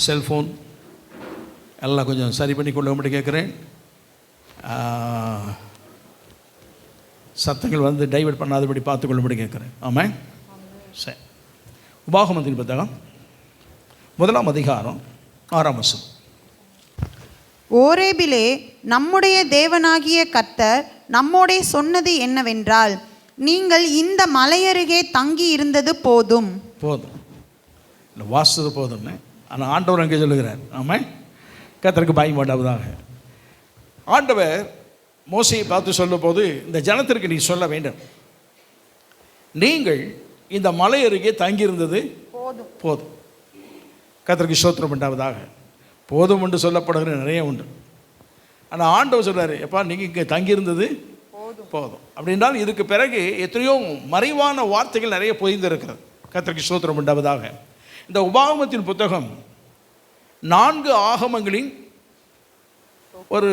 Cellphone எல்லாம் கொஞ்சம் சரி பண்ணி கொள்ளும்படி கேட்குறேன். சத்தங்கள் வந்து டைவர்ட் பண்ணாதபடி பார்த்துக்கொள்ளும்படி கேட்குறேன். ஆமாம். சரி, உபாகமத்தின் புத்தகம் 1 அதிகாரம் 6 வசனம். ஓரேபிலே நம்முடைய தேவனாகிய கர்த்தர் நம்மோடே சொன்னது என்னவென்றால், நீங்கள் இந்த மலையருகே தங்கி இருந்தது போதும். போதும் இல்லை, வாசது போதும்னு. ஆனால் ஆண்டவர் அங்கே சொல்லுகிறார். ஆமாம், கர்த்தருக்கு பயப்படாததாக. ஆண்டவர் மோசையை பார்த்து சொல்லும் போது, இந்த ஜனத்திற்கு நீ சொல்ல வேண்டும், நீங்கள் இந்த மலை அருகே தங்கியிருந்தது போதும். கர்த்தருக்கு ஸ்தோத்திரம் உண்டாவதாக. போதும் என்று சொல்லப்படுகிற நிறைய உண்டு. ஆனால் ஆண்டவர் சொல்கிறார், எப்பா நீங்கள் இங்கே தங்கியிருந்தது போதும் அப்படின்றால் இதுக்கு பிறகு எத்தனையோ மறைவான வார்த்தைகள் நிறைய பொய்ந்திருக்கிறது. கர்த்தருக்கு ஸ்தோத்திரம் உண்டாவதாக. இந்த உபாகமத்தின் புத்தகம் 4 ஆகமங்களின் ஒரு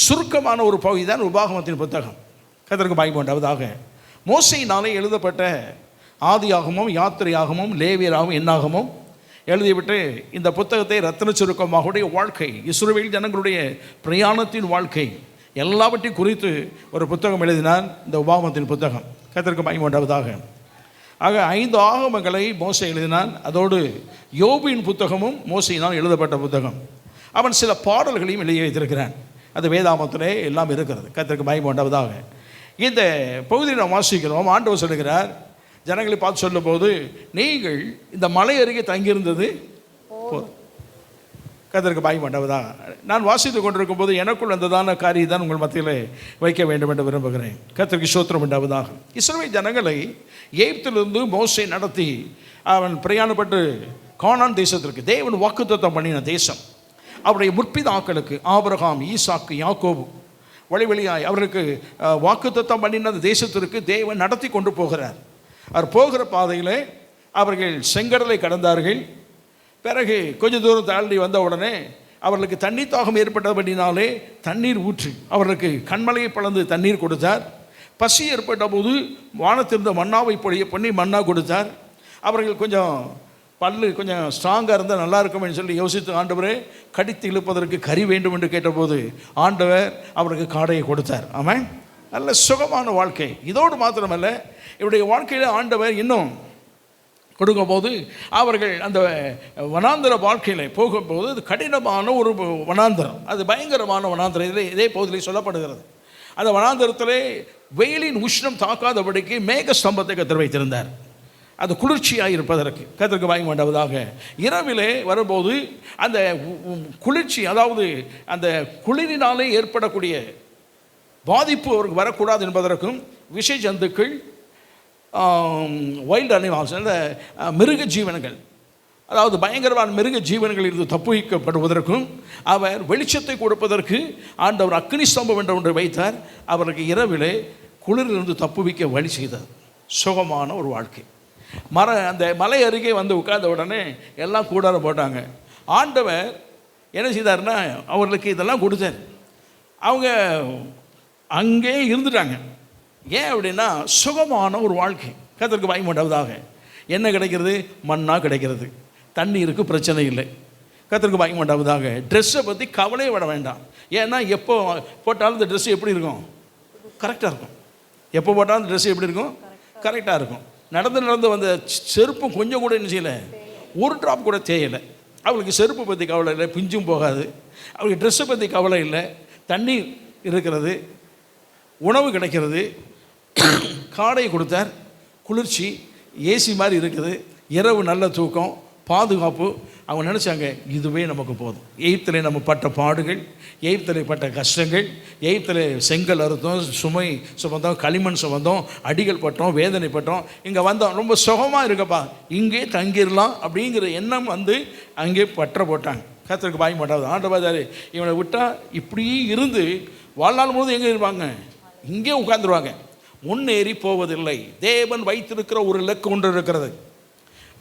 சுருக்கமான ஒரு பகுதி தான் உபாகமத்தின் புத்தகம். கர்த்தருக்கு மகிமை உண்டாவதாக. மோசையினாலே எழுதப்பட்ட ஆதியாகமும், யாத்திரையாகமும், லேவியராகவும், என்னாகமும் எழுதிவிட்டு இந்த புத்தகத்தை ரத்தின சுருக்கமாகவுடைய வாழ்க்கை, இஸ்ரவேல் ஜனங்களுடைய பிரயாணத்தின் வாழ்க்கை எல்லாவற்றையும் குறித்து ஒரு புத்தகம் எழுதினார். இந்த உபாகமத்தின் புத்தகம். கர்த்தருக்கு மகிமை உண்டாவதாக. ஆக 5 ஆகமங்களை மோசை எழுதினான். அதோடு யோபின் புத்தகமும் மோசையினால் எழுதப்பட்ட புத்தகம். அவன் சில பாடல்களையும் எழுதி வைத்திருக்கிறான். அது வேதாகமத்திலே எல்லாம் இருக்கிறது. கர்த்தருக்கு மகிமை உண்டாவதாக. இந்த பகுதியில் நாம் வாசிக்கிறோம். ஆண்டவர் சொல்லுகிறார், ஜனங்களை பார்த்து சொல்லும்போது, நீங்கள் இந்த மலை அருகே தங்கியிருந்தது போதும். கர்த்தருக்கு மகிமை உண்டாவதாக. நான் வாசித்து கொண்டிருக்கும் போது எனக்குள் வந்ததான காரியம் தான் உங்கள் மத்தியில் வைக்க வேண்டும் என்று விரும்புகிறேன். கர்த்தருக்கு ஸ்தோத்திரம் உண்டாவதாக. இஸ்ரவேல் ஜனங்களை எகிப்திலிருந்து மோசே நடத்தி அவன் பிரயாணப்பட்டு கானான் தேசத்திற்கு, தேவன் வாக்குத்தத்தம் பண்ணின தேசம், அவருடைய முற்பிதாக்களுக்கு ஆபிரகாம், ஈசாக்கு, யாக்கோபு வழியாய் அவர்களுக்கு வாக்குத்தத்தம் பண்ணின தேசத்திற்கு தேவன் நடத்தி கொண்டு போகிறார். அவர் போகிற பாதையில் அவர்கள் செங்கடலை கடந்தார்கள். பிறகு கொஞ்சம் தூரம் தாண்டி வந்த உடனே அவர்களுக்கு தண்ணீர் தாகம் ஏற்பட்டபடினாலே தண்ணீர் ஊற்றி அவர்களுக்கு கண்மலையை பிளந்து தண்ணீர் கொடுத்தார். பசி ஏற்பட்ட போது வானத்திருந்த மன்னாவை பொழிய பண்ணி மன்னா கொடுத்தார். அவர்கள் கொஞ்சம் பல்லு கொஞ்சம் ஸ்ட்ராங்காக இருந்தால் நல்லா இருக்கும்னு சொல்லி யோசித்து, ஆண்டவரே கடித்து இழுப்பதற்கு கறி வேண்டும் என்று கேட்டபோது ஆண்டவர் அவருக்கு காடையை கொடுத்தார். ஆமாம், நல்ல சுகமான வாழ்க்கை. இதோடு மாத்திரமல்ல, இவருடைய வாழ்க்கையில் ஆண்டவர் இன்னும் கொடுக்கும்போது அவர்கள் அந்த வனாந்தர வாழ்க்கையில் போகும்போது அது கடினமான ஒரு வனாந்தரம், அது பயங்கரமான வனாந்தரம். இதே பகுதியில் சொல்லப்படுகிறது. அந்த வனாந்தரத்திலே வெயிலின் உஷ்ணம் தாக்காதபடிக்கு மேக ஸ்தம்பத்தை கர்த்தர் வைத்திருந்தார், அது குளிர்ச்சியாக இருப்பதற்கு. கர்த்தருக்கு மகிமை உண்டாவதாக. இரவிலே வரும்போது அந்த குளிர்ச்சி, அதாவது அந்த குளிரினாலே ஏற்படக்கூடிய பாதிப்பு அவருக்கு வரக்கூடாது என்பதற்கும் விஷ ஜந்துக்கள், வைல்டு அனிமல்ஸ், அந்த மிருக ஜீவனங்கள், அதாவது பயங்கரமான மிருக ஜீவனங்கள் இருந்து தப்புவிக்கப்படுவதற்கும் அவர் வெளிச்சத்தை கொடுப்பதற்கு ஆண்டவர் அக்னி ஸ்தம்பம் என்ற ஒன்றை வைத்தார். அவருக்கு இரவிலே குளிரிலிருந்து தப்புவிக்க வழி செய்தார். சுகமான ஒரு வாழ்க்கை. அந்த மலை அருகே வந்து உட்கார்ந்த உடனே எல்லாம் கூடார போட்டாங்க. ஆண்டவர் என்ன செய்தார்னா அவர்களுக்கு இதெல்லாம் கொடுத்தார். அவங்க அங்கே இருந்துட்டாங்க. ஏன் அப்படின்னா சுகமான ஒரு வாழ்க்கை. கர்த்தருக்கு மகிமை உண்டாவதாக. என்ன கிடைக்கிறது? மண்ணா கிடைக்கிறது. தண்ணீருக்கு பிரச்சனை இல்லை. கர்த்தருக்கு மகிமை உண்டாவதாக. ட்ரெஸ்ஸை பற்றி கவலையே விட வேண்டாம். ஏன்னா எப்போ போட்டாலும் இந்த ட்ரெஸ்ஸு எப்படி இருக்கும்? கரெக்டாக இருக்கும். எப்போ போட்டாலும் இந்த ட்ரெஸ்ஸு எப்படி இருக்கும்? கரெக்டாக இருக்கும். நடந்து வந்த செருப்பும் கொஞ்சம் கூட என்ன செய்யலை, ஒரு ட்ராப் கூட தேயலை. அவளுக்கு செருப்பு பற்றி கவலை இல்லை, பிஞ்சும் போகாது. அவளுக்கு ட்ரெஸ்ஸை பற்றி கவலை இல்லை. தண்ணீர் இருக்கிறது, உணவு கிடைக்கிறது, காடையை கொடுத்தார், குளிர்ச்சி, ஏசி மாதிரி இருக்குது, இரவு நல்ல தூக்கம், பாதுகாப்பு. அவங்க நினச்சாங்க இதுவே நமக்கு போதும். எகிப்திலே நம்ம பட்ட பாடுகள், எகிப்திலே பட்ட கஷ்டங்கள், எகிப்திலே செங்கல் அறுத்தோம், சுமை சுமந்தோம், களிமண் சுமந்தோம், அடிகள் பட்டோம், வேதனைப்பட்டோம், இங்கே வந்தோம், ரொம்ப சுகமாக இருக்கப்பா, இங்கே தங்கிடலாம் அப்படிங்கிற எண்ணம் வந்து அங்கே பற்ற போட்டாங்க. கர்த்தருக்கு மகிமை உண்டாவதாக. ஆண்டவர் இவனை விட்டால் இப்படி இருந்து வாழ்நாள் முழுவதும் எங்கே இருப்பாங்க? இங்கே உட்கார்ந்துருவாங்க. முன்னேறி போவதில்லை. தேவன் வைத்திருக்கிற ஒரு இலக்கு ஒன்று இருக்கிறது.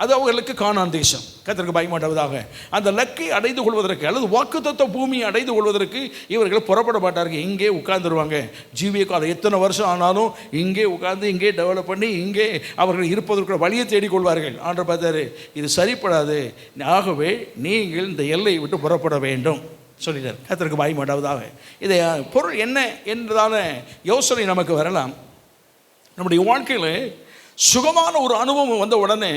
அது அவர்களுக்கு கானான் தேசம். கர்த்தருக்கு பயமாட்டவதாக அந்த லக்கை அடைந்து கொள்வதற்கு அல்லது வாக்குத்தத்த பூமியை அடைந்து கொள்வதற்கு இவர்கள் புறப்பட மாட்டார்கள். இங்கே உட்கார்ந்துருவாங்க. ஜீவிய காலம் எத்தனை வருஷம் ஆனாலும் இங்கே உட்கார்ந்து இங்கே டெவலப் பண்ணி இங்கே அவர்கள் இருப்பதற்கு வழியை தேடிக்கொள்வார்கள். ஆண்டவர் பார்த்தாரு, இது சரிப்படாது, ஆகவே நீங்கள் இந்த எல்லையை விட்டு புறப்பட வேண்டும் சொல்லிட்டார். கர்த்தருக்கு பயமாட்டவதாக. இதை பொருள் என்ன என்றதான யோசனை நமக்கு வரலாம். நம்முடைய வாழ்க்கையில் சுகமான ஒரு அனுபவம் வந்த உடனே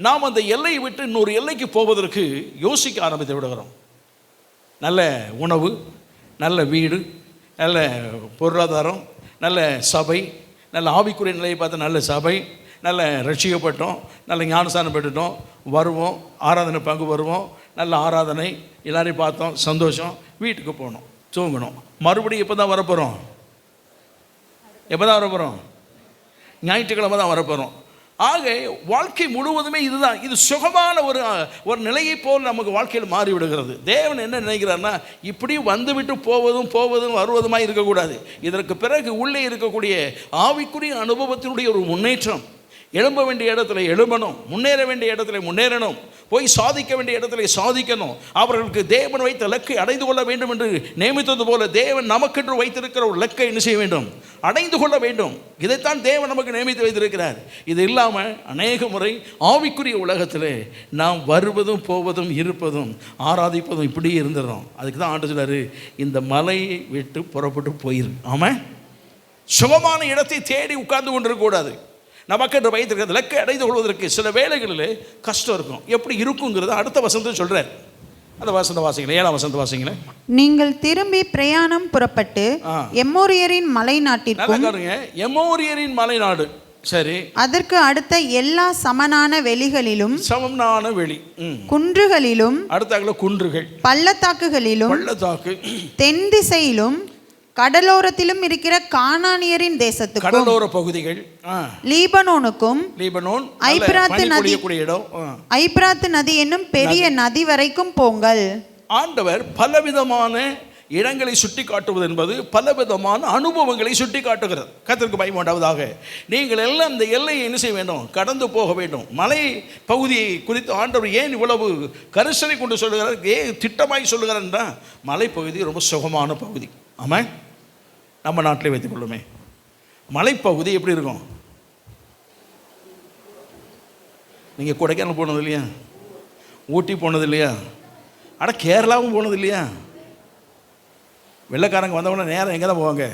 நாம் அந்த எல்லையை விட்டு இன்னொரு எல்லைக்கு போவதற்கு யோசிக்க ஆரம்பித்து விடுகிறோம். நல்ல உணவு, நல்ல வீடு, நல்ல பொருளாதாரம், நல்ல சபை, நல்ல ஆவிக்குரிய நிலையை பார்த்து நல்ல சபை, நல்ல ரட்சிக்கப்பட்டோம், நல்ல ஞானஸ்தானம் பெற்றுட்டோம், வருவோம், ஆராதனை பங்கு வருவோம், நல்ல ஆராதனை, எல்லாரையும் பார்த்தோம், சந்தோஷம், வீட்டுக்கு போகணும், தூங்கணும். மறுபடியும் எப்போ தான் வரப்போகிறோம்? எப்போ தான் வரப்போகிறோம்? ஞாயிற்றுக்கிழமை தான் வரப்போகிறோம். ஆக வாழ்க்கை முழுவதுமே இதுதான். இது சுகமான ஒரு நிலையை போல் நமக்கு வாழ்க்கையில் மாறிவிடுகிறது. தேவன் என்ன நினைக்கிறார்னா, இப்படி வந்துவிட்டு போவதும் வருவதுமாய் இருக்கக்கூடாது. இதற்கு பிறகு உள்ளே இருக்கக்கூடிய ஆவிக்குரிய அனுபவத்தினுடைய ஒரு முன்னேற்றம். எழும்ப வேண்டிய இடத்துல எழும்பணும், முன்னேற வேண்டிய இடத்துல முன்னேறணும், போய் சாதிக்க வேண்டிய இடத்துல சாதிக்கணும். அவர்களுக்கு தேவன் வைத்த லக்கை அடைந்து கொள்ள வேண்டும் என்று நியமித்தது போல தேவன் நமக்கென்று வைத்திருக்கிற ஒரு லக்கை என்ன செய்ய வேண்டும்? அடைந்து கொள்ள வேண்டும். இதைத்தான் தேவன் நமக்கு நியமித்து வைத்திருக்கிறார். இது இல்லாமல் அநேக முறை ஆவிக்குரிய உலகத்தில் நாம் வருவதும் போவதும் இருப்பதும் ஆராதிப்பதும் இப்படியே இருந்துடுறோம். அதுக்கு தான் ஆண்டு சொல்லாரு, இந்த மலையை விட்டு புறப்பட்டு போயிரு. ஆமாம், சுகமான இடத்தை தேடி உட்கார்ந்து கொண்டிருக்கக்கூடாது. நமக்கு என்று வைத்திருக்கிறது லக்கை அடைந்து கொள்வதற்கு சில வேளைகளில் கஷ்டம் இருக்கும். எப்படி இருக்குங்கிறத அடுத்த வசனத்தை சொல்கிறார். அந்த வசந்த வாசிங்களேன், 7ஆம் வசந்த வாசிங்களேன். நீங்கள் திரும்பி பிரயாணம் புறப்பட்டு எமோரியரின் மலை நாட்டிற்கும். எமோரியரின் மலை நாடு, சரி, அதற்கு அடுத்த எல்லா சமனான வெளிகளிலும், சமனான வெளி, குன்றுகளிலும், அடுத்த குன்றுகள், பள்ளத்தாக்குகளிலும், பள்ளத்தாக்கு, தென் திசையிலும் கடலோரத்திலும் இருக்கிற கானானியரின் தேசத்துக்கும், கடலோர பகுதிகள், லீபனோனுக்கும், லீபனோன், ஐபிராத்து நதி என்னும் பெரிய நதி வரைக்கும் போங்கள். ஆண்டவர் பலவிதமான இடங்களை சுட்டி காட்டுவது என்பது பலவிதமான அனுபவங்களை சுட்டி காட்டுகிறது. கர்த்தருக்கு பயமாட்டவதாக. நீங்கள் எல்லாம் இந்த எல்லையை என்ன செய்ய வேண்டும்? கடந்து போக வேண்டும். மலை பகுதியை குறித்து ஆண்டவர் ஏன் இவ்வளவு கரிசனை கொண்டு சொல்லுகிறார், ஏன் திட்டமாய் சொல்லுகிறார் என்றால், மலைப்பகுதி ரொம்ப சுகமான பகுதி. ஆமாம், நம்ம நாட்டிலே வைத்துக் கொள்ளுமே. மலைப்பகுதி எப்படி இருக்கும்? நீங்கள் கொடைக்கானல் போனது இல்லையா? ஊட்டி போனது இல்லையா? அட கேரளாவும் போனது இல்லையா? வெள்ளைக்காரங்க வந்தவொடனே நேரம் எங்கே தான் போவாங்க?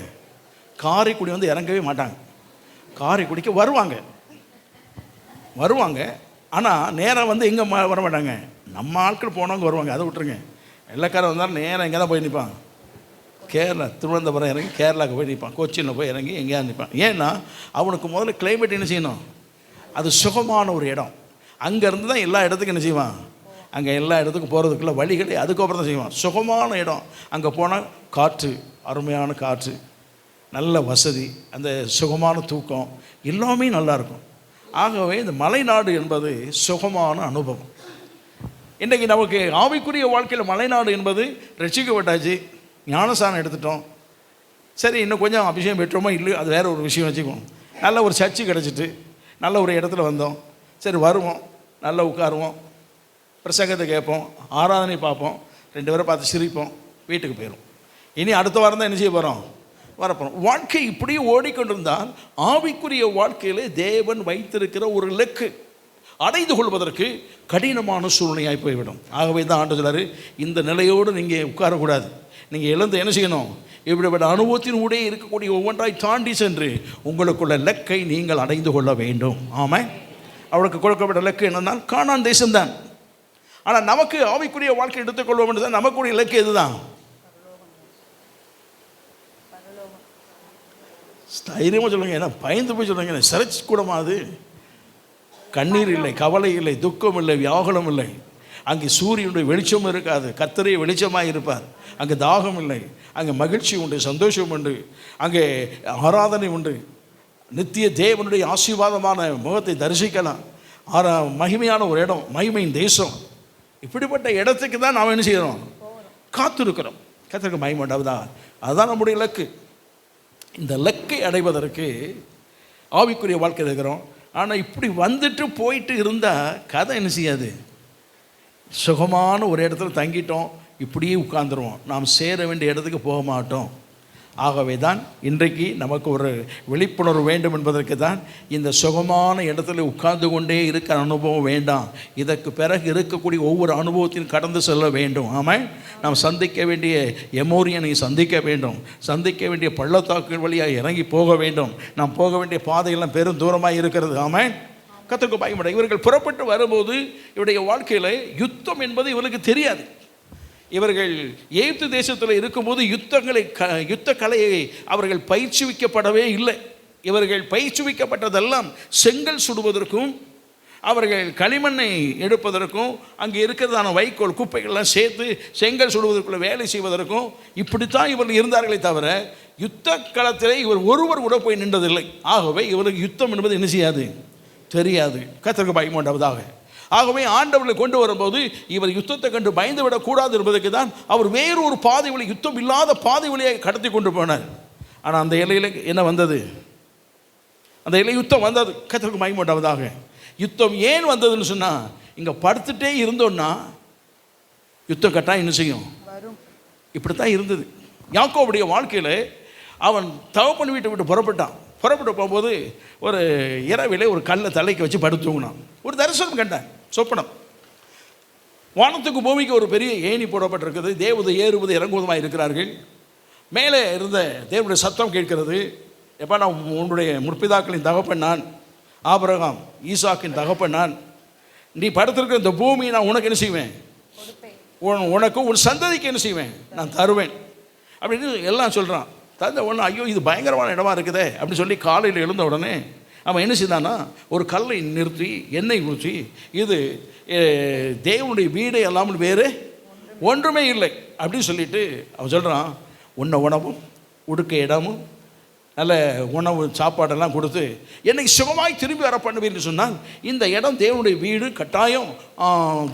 காரைக்குடி வந்து இறங்கவே மாட்டாங்க. காரைக்குடிக்கு வருவாங்க, ஆனால் நேரம் வந்து எங்கே வர மாட்டாங்க. நம்ம ஆட்கள் போனவங்க வருவாங்க, அதை விட்டுருங்க. வெள்ளைக்காரன் வந்தாலும் நேரம் எங்கே தான் போய் நிற்பான்? கேரளா, திருவனந்தபுரம் இறங்கி கேரளாவுக்கு போய் நிற்பான், கொச்சினில் போய் இறங்கி எங்கேயா நிற்பான். ஏன்னா அவனுக்கு முதல்ல கிளைமேட் என்ன செய்யணும்? அது சுகமான ஒரு இடம். அங்கேருந்து தான் எல்லா இடத்துக்கும் என்ன செய்வான்? அங்கே எல்லா இடத்துக்கும் போகிறதுக்குள்ள வழிகளை அதுக்கப்புறம் தான் செய்வான். சுகமான இடம். அங்கே போனால் காற்று, அருமையான காற்று, நல்ல வசதி, அந்த சுகமான தூக்கம், எல்லாமே நல்லாயிருக்கும். ஆகவே இந்த மலைநாடு என்பது சுகமான அனுபவம். இன்றைக்கி நமக்கு ஆவிக்குரிய வாழ்க்கையில் மலைநாடு என்பது ரட்சிக்கப்பட்டாச்சு, ஞானஸ்தானம் எடுத்துட்டோம், சரி இன்னும் கொஞ்சம் அபிஷேகம் பெற்றோமோ இல்லையோ அது வேறு ஒரு விஷயம் வச்சுக்குவோம். நல்ல ஒரு சர்ச்சு கிடச்சிட்டு நல்ல ஒரு இடத்துல வந்தோம், சரி வருவோம், நல்லா உட்காருவோம், பிரசங்கத்தை கேட்போம், ஆராதனை பார்ப்போம், 2 பேரை பார்த்து சிரிப்போம், வீட்டுக்கு போயிடும். இனி அடுத்த வாரம் தான் என்ன செய்ய போகிறோம்? வரப்போகிறோம். வாழ்க்கை இப்படியே ஓடிக்கொண்டிருந்தால் ஆவிக்குரிய வாழ்க்கையில் தேவன் வைத்திருக்கிற ஒரு இலக்கு அடைந்து கொள்வதற்கு கடினமான சூழ்நிலையாய் போய்விடும். ஆகவே தான் ஆண்டு சொல்றாரு, இந்த நிலையோடு நீங்கள் உட்காரக்கூடாது. நீங்கள் எழுந்து என்ன செய்யணும்? இப்படிப்பட்ட அனுபவத்தினூடே இருக்கக்கூடிய ஒவ்வொன்றாய் தாண்டி சென்று உங்களுக்குள்ள லக்கை நீங்கள் அடைந்து கொள்ள வேண்டும். ஆமாம், அவளுக்கு கொடுக்கப்பட்ட லக்கு என்னன்னா கானான் தேசம்தான். ஆனால் நமக்கு ஆவிக்குரிய வாழ்க்கை எடுத்துக்கொள்வோம் என்று தான் நமக்குரிய இலக்கு எதுதான்? தைரியமாக சொல்லுங்க, ஏன்னா பயந்து போய் சொல்லுங்க, என்ன சிறைச்சி கூடமா அது? கண்ணீர் இல்லை, கவலை இல்லை, துக்கம் இல்லை, வியாகுலம் இல்லை. அங்கே சூரியனுடைய வெளிச்சமும் இருக்காது, கர்த்தரே வெளிச்சமாக இருப்பார். அங்கே தாகம் இல்லை, அங்கே மகிழ்ச்சி உண்டு, சந்தோஷம் உண்டு, அங்கே ஆராதனை உண்டு, நித்திய தேவனுடைய ஆசீர்வாதமான முகத்தை தரிசிக்கலாம். மகிமையான ஒரு இடம், மகிமையின் தேசம். இப்படிப்பட்ட இடத்துக்கு தான் நாம் என்ன செய்கிறோம்? காத்திருக்கிறோம். கர்த்தருக்கு மகிமை உண்டாவதா? அதுதான் நம்முடைய இலக்கு. இந்த இலக்கை அடைவதற்கு ஆவிக்குரிய வாழ்க்கை இருக்கிறோம். ஆனால் இப்படி வந்துட்டு போயிட்டு இருந்தால் கதை என்ன செய்யாது. சுகமான ஒரு இடத்துல தங்கிட்டோம், இப்படியே உட்கார்ந்துருவோம், நாம் சேர வேண்டிய இடத்துக்கு போக மாட்டோம். ஆகவே தான் இன்றைக்கு நமக்கு ஒரு விழிப்புணர்வு வேண்டும் என்பதற்கு தான் இந்த சுகமான இடத்துல உட்கார்ந்து கொண்டே இருக்கிற அனுபவம் வேண்டாம். இதற்கு பிறகு இருக்கக்கூடிய ஒவ்வொரு அனுபவத்தையும் கடந்து செல்ல வேண்டும். ஆமாம், நாம் சந்திக்க வேண்டிய எமோரியனை சந்திக்க வேண்டும், சந்திக்க வேண்டிய பள்ளத்தாக்கு வழியாக இறங்கி போக வேண்டும். நாம் போக வேண்டிய பாதையெல்லாம் பெரும் தூரமாக இருக்கிறது. ஆமாம், கர்த்தருக்கு பயப்பட. இவர்கள் புறப்பட்டு வரும்போது இவருடைய வாழ்க்கையில் யுத்தம் என்பது இவர்களுக்கு தெரியாது. இவர்கள் எகிப்து தேசத்தில் இருக்கும்போது யுத்த கலையை அவர்கள் பயிற்சிவிக்கப்படவே இல்லை. இவர்கள் பயிற்சிவிக்கப்பட்டதெல்லாம் செங்கல் சுடுவதற்கும், அவர்கள் களிமண்ணை எடுப்பதற்கும், அங்கே இருக்கிறதான வைக்கோல் குப்பைகள்லாம் சேர்த்து செங்கல் சுடுவதற்குள்ள வேலை செய்வதற்கும் இப்படித்தான் இவர்கள் இருந்தார்களே தவிர யுத்த களத்திலே இவர் ஒருவர் கூட போய் நின்றதில்லை. ஆகவே இவருக்கு யுத்தம் என்பது என்ன செய்யாது, தெரியாது. கர்த்தருக்கு பயம் உண்டாவதாக. ஆகவே ஆண்டவர்களை கொண்டு வரும்போது இவர் யுத்தத்தை கண்டு பயந்து விடக்கூடாது என்பதற்கு தான் அவர் வேறு ஒரு பாதை வழி, யுத்தம் இல்லாத பாதை வழியை கடத்தி கொண்டு போனார். ஆனால் அந்த எல்லையில் என்ன வந்தது, அந்த எல்லை யுத்தம் வந்தது. கர்த்தருக்கு மகிமை உண்டாவதாக. யுத்தம் ஏன் வந்ததுன்னு சொன்னால், இங்கே படுத்துட்டே இருந்தோன்னா யுத்தம் கட்டாயம் என்ன செய்யும், இப்படித்தான் இருந்தது. யாக்கோபுடைய வாழ்க்கையில் அவன் தகப்பன் வீட்டை விட்டு புறப்பட்டு போகும்போது ஒரு இரவிலே ஒரு கல்லை தலைக்கு வச்சு படுத்துங்கினான். ஒரு தரிசனம் கண்டான், சொப்பனம். வானத்துக்கு பூமிக்கு ஒரு பெரிய ஏணி போடப்பட்டிருக்குது, தேவதை ஏறுவது இறங்குவதுமாக இருக்கிறார்கள். மேலே இருந்த தேவனுடைய சத்தம் கேட்கிறது, எப்போ நான் உன்னுடைய முற்பிதாக்களின் தகப்பன் நான், ஆபிரகாம் ஈசாக்கின் தகப்பன் நான், நீ படுத்திருக்கிற இந்த பூமியை நான் உனக்கு என்ன செய்வேன், உனக்கு உன் சந்ததிக்கு என்ன செய்வேன், நான் தருவேன் அப்படின்னு எல்லாம் சொல்கிறான். தந்த உடனே ஐயோ இது பயங்கரமான இடமா இருக்குதே அப்படின்னு சொல்லி காலையில் எழுந்த உடனே அவன் என்ன செய்தானா, ஒரு கல்லை நிறுத்தி எண்ணெய் ஊற்றி, இது தேவனுடைய வீடே அல்லாமல் வேறு ஒன்றுமே இல்லை அப்படின்னு சொல்லிட்டு அவன் சொல்கிறான், உன்ன உணவும் உடுக்க இடமும் நல்ல உணவு சாப்பாடெல்லாம் கொடுத்து என்னைக்கு சுகமாய் திரும்பி வர பண்ணுவீர்னு சொன்னால் இந்த இடம் தேவனுடைய வீடு, கட்டாயம்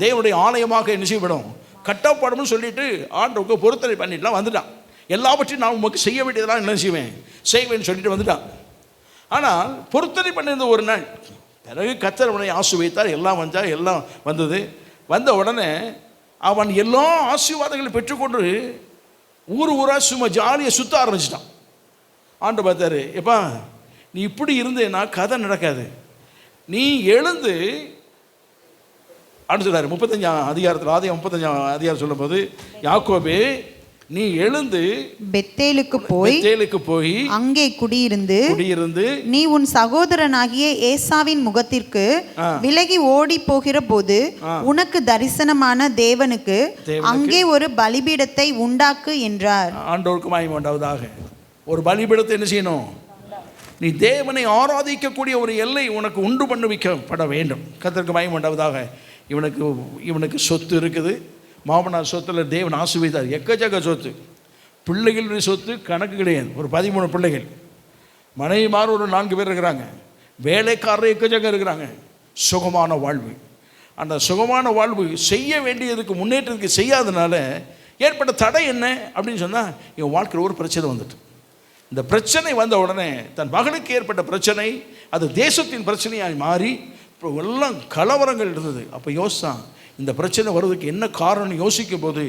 தேவனுடைய ஆலயமாக என்ன செய்யப்படும், கட்டப்படும்னு சொல்லிட்டு ஆண்டவருக்கு பொருத்தனை பண்ணிட்டுலாம் வந்துட்டான். எல்லாவற்றையும் நான் உமக்கு செய்ய வேண்டியதெல்லாம் என்ன செய்வேன்னு சொல்லிட்டு வந்துட்டான். ஆனால் பொருத்தனை பண்ணியிருந்த ஒரு நாள் பிறகு கர்த்தர் அவனை ஆசீர்வதித்தார். எல்லாம் வந்தது. வந்த உடனே அவன் எல்லா ஆசீர்வாதங்களையும் பெற்றுக்கொண்டு ஊராக சும்மா ஜாலியாக சுற்ற ஆரம்பிச்சிட்டான். ஆண்டு பார்த்தாரு, எப்பா நீ இப்படி இருந்தேன்னா கதை நடக்காது, நீ எழுந்து அப்படின்னு சொன்னார். 35ஆம் அதிகாரத்தில் ஆதியாகமம் 35ஆம் அதிகாரம் சொல்லும்போது, யாக்கோபே நீ எழுந்து பெத்தேலுக்கு போய் அங்கே குடியிருந்து நீ உன் சகோதரனாகிய ஏசாவின் முகத்திற்கு விலகி ஓடி போகிற போது உனக்கு தரிசனமான தேவனுக்கு அங்கே ஒரு பலிபீடத்தை உண்டாக்கு என்றார். ஆண்டவருக்கு மகிமை உண்டாவதாக. ஒரு பலிபீடத்தை என்ன செய்யணும், நீ தேவனை ஆராதிக்கக்கூடிய ஒரு எல்லை உனக்கு உண்டு பண்ணி வைக்கப்பட வேண்டும். கர்த்தருக்கு மகிமை உண்டாவதாக. இவனுக்கு சொத்து இருக்குது, மாமனார் சொத்தில் தேவன் ஆசீர்வதித்தார், எக்கச்சக்க சொத்து, பிள்ளைகளுடைய சொத்து கணக்கு கிடையாது, ஒரு 13 பிள்ளைகள், மனைவிமார் ஒரு 4 பேர் இருக்கிறாங்க, வேலைக்காரர் எக்கச்சக்கம் இருக்கிறாங்க. சுகமான வாழ்வு. அந்த சுகமான வாழ்வு செய்ய வேண்டியதுக்கு முன்னேற்றத்துக்கு செய்யாதனால ஏற்பட்ட தடை என்ன அப்படின்னு சொன்னால், என் வாழ்க்கையில் ஒரு பிரச்சனை வந்துட்டு, இந்த பிரச்சனை வந்த உடனே தன் மகளுக்கு ஏற்பட்ட பிரச்சனை அது தேசத்தின் பிரச்சனையாக மாறி இப்போ எல்லாம் கலவரங்கள் இருந்தது. அப்போ யோசித்தான், இந்த பிரச்சனை வருவதுக்கு என்ன காரணம் யோசிக்கும் போது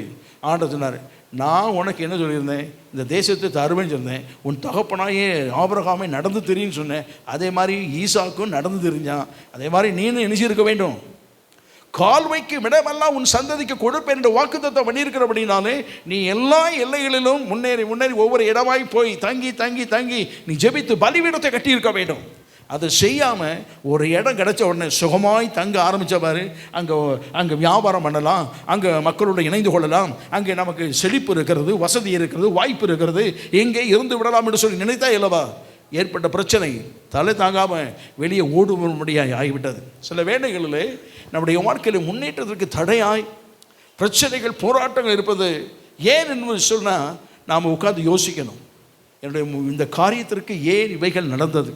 ஆண்டவர் சொன்னார், நான் உனக்கு என்ன சொல்லியிருந்தேன், இந்த தேசத்தை தருவேன்னு சொன்னேன், உன் தகப்பனாயே ஆபிரகாமை நடந்து தெரியுன்னு சொன்னேன், அதே மாதிரி ஈசாக்கும் நடந்து தெரிஞ்சான், அதே மாதிரி நீனும் நினைச்சிருக்க வேண்டும், கால் வைக்கும் இடமெல்லாம் உன் சந்ததிக்கு கொடுப்பேன் என்று வாக்குத்தத்தம் பண்ணியிருக்கிறபடினாலே நீ எல்லா எல்லைகளிலும் முன்னேறி ஒவ்வொரு இடமாய் போய் தங்கி நீ ஜெபித்து பலிபீடத்தை கட்டியிருக்க வேண்டும். அதை செய்யாமல் ஒரு இடம் கிடைச்ச உடனே சுகமாய் தங்க ஆரம்பித்தவாறு அங்கே வியாபாரம் பண்ணலாம், அங்கே மக்களோட இணைந்து கொள்ளலாம், அங்கே நமக்கு செழிப்பு இருக்கிறது, வசதி இருக்கிறது, வாய்ப்பு இருக்கிறது, எங்கே இருந்து விடலாம் என்று சொல்லி நினைத்தா இல்லவா, ஏற்பட்ட பிரச்சனை தலை தாங்காமல் வெளியே ஓடும்படியாக ஆகிவிட்டது. சில வேளைகளில் நம்முடைய வாழ்க்கையில் முன்னேற்றத்திற்கு தடையாய் பிரச்சனைகள் போராட்டங்கள் இருப்பது ஏன் என்று சொன்னால் நாம் உட்கார்ந்து யோசிக்கணும், என்னுடைய இந்த காரியத்திற்கு ஏன் இவைகள் நடந்தது,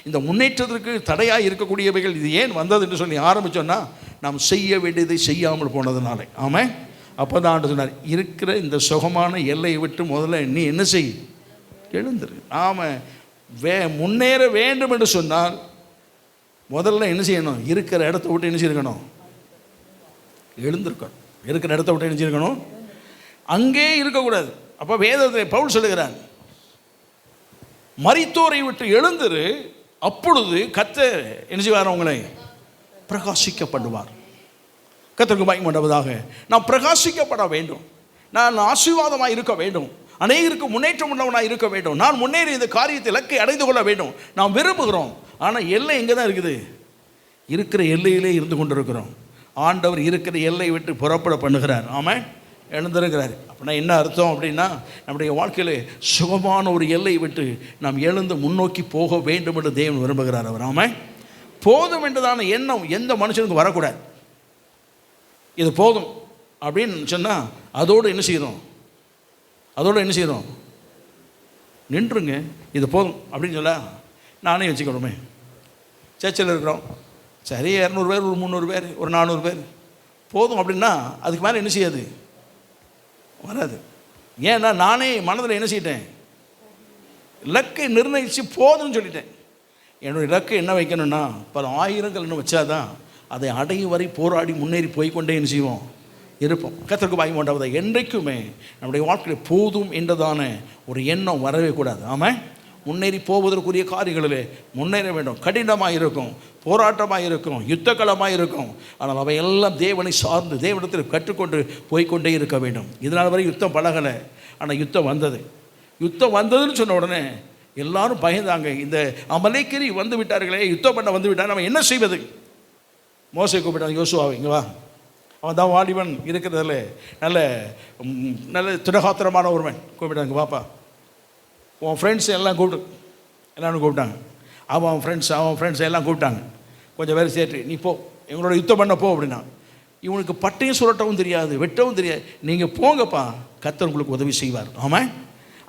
இந்த முன்னேற்றத்திற்கு தடையாக இருக்கக்கூடியவைகள் இது ஏன் வந்தது என்று சொல்லி ஆரம்பித்தோன்னா நாம் செய்ய வேண்டியதை செய்யாமல் போனதுனாலே. ஆமாம், அப்போ தான் ஆண்டு சொன்னார், இருக்கிற இந்த சுகமான எல்லையை விட்டு முதல்ல நீ என்ன செய், எழுந்துரு. ஆமாம், முன்னேற வேண்டும் என்று சொன்னால் முதல்ல என்ன செய்யணும்? இருக்கிற இடத்த விட்டு என்ன செய்யணும்? எழுந்திருக்கணும். இருக்கிற இடத்த விட்டு என்ன செய்யணும்? அங்கே இருக்கக்கூடாது. அப்போ வேதத்தை பவுல் சொல்லுகிறான், மரித்தோரை விட்டு எழுந்திரு, அப்பொழுது கர்த்தர் என்ன செய்வார்? உங்களை பிரகாசிக்கப்படுவார். கர்த்தருக்கு மகிமை உண்டாவதாக. நான் பிரகாசிக்கப்பட வேண்டும், நான் ஆசீர்வாதமாக இருக்க வேண்டும், அநேகருக்கு முன்னேற்றம் உள்ளவனாக இருக்க வேண்டும், நான் முன்னேறி இந்த காரியத்தை இலக்கை அடைந்து கொள்ள வேண்டும் நாம் விரும்புகிறோம். ஆனால் எல்லை எங்கே தான் இருக்குது? இருக்கிற எல்லையிலே இருந்து கொண்டிருக்கிறோம். ஆண்டவர் இருக்கிற எல்லை விட்டு புறப்பட பண்ணுகிறார். ஆமாம், எழுந்திருக்கிறார். அப்படின்னா என்ன அர்த்தம் அப்படின்னா, நம்முடைய வாழ்க்கையில் சுகமான ஒரு எல்லை விட்டு நாம் எழுந்து முன்னோக்கி போக வேண்டும் என்று தேவன் விரும்புகிறார். அவர் ஆமாம், போதும் என்றதான எண்ணம் எந்த மனுஷனுக்கு வரக்கூடாது. இது போதும் அப்படின்னு சொன்னால் அதோடு என்ன செய்கிறோம்? நின்றுங்க. இது போதும் அப்படின்னு சொல்ல நானே வச்சுக்கணுமே. சர்ச்சில் இருக்கிறோம், சரி 200 பேர், ஒரு 300 பேர், ஒரு 400 பேர் போதும் அப்படின்னா அதுக்கு மேலே என்ன செய்யாது? வராது. ஏன்னா நானே மனதில் என்ன செய்யிட்டேன்? இலக்கை நிர்ணயித்து போதும்னு சொல்லிட்டேன். என்னுடைய இலக்கை என்ன வைக்கணும்னா பல ஆயிரங்கள் இன்னும் வச்சாதான் அதை அடையும் வரை போராடி முன்னேறி போய்கொண்டே என்ன செய்வோம்? இருப்போம். கர்த்தருக்கு மகிமை உண்டாவதா. என்றைக்குமே நம்முடைய வாழ்க்கையில் போதும் என்றதான ஒரு எண்ணம் வரவே கூடாது. ஆமாம், முன்னேறி போவதற்குரிய காரியங்களில் முன்னேற வேண்டும். கடினமாக இருக்கும், போராட்டமாக இருக்கும், யுத்தகலமாக இருக்கும். ஆனால் அவை எல்லாம் தேவனை சார்ந்து தேவனிடத்தில் கற்றுக்கொண்டு போய்கொண்டே இருக்க வேண்டும். இதனால் வரை யுத்தம் பழகலை, ஆனால் யுத்தம் வந்ததுன்னு சொன்ன உடனே எல்லாரும் பயந்தாங்க. இந்த அமலேக்கரி வந்து விட்டார்களே, யுத்தம் பண்ண வந்து விட்டார், நம்ம என்ன செய்வது? மோசே கூப்பிட்டாங்க, யோசுவாவை இங்கே வா. அவன் தான் வாலிபன், இருக்கிறதில்ல நல்ல திடகாத்திரமான ஒருவன். கூப்பிட்டாங்க, வாப்பா, உன் ஃப்ரெண்ட்ஸ் எல்லாம் எல்லாரும் கூப்பிட்டாங்க. அவன் ஃப்ரெண்ட்ஸ் எல்லாம் கூப்பிட்டாங்க. கொஞ்சம் பேர் சேர்த்து நீ போ, எங்களோட யுத்தம் பண்ண போ அப்படின்னா. இவனுக்கு பட்டையும் சுரட்டவும் தெரியாது, வெட்டவும் தெரியாது. நீங்கள் போங்கப்பா, கர்த்தர் உங்களுக்கு உதவி செய்வார். ஆமாம்,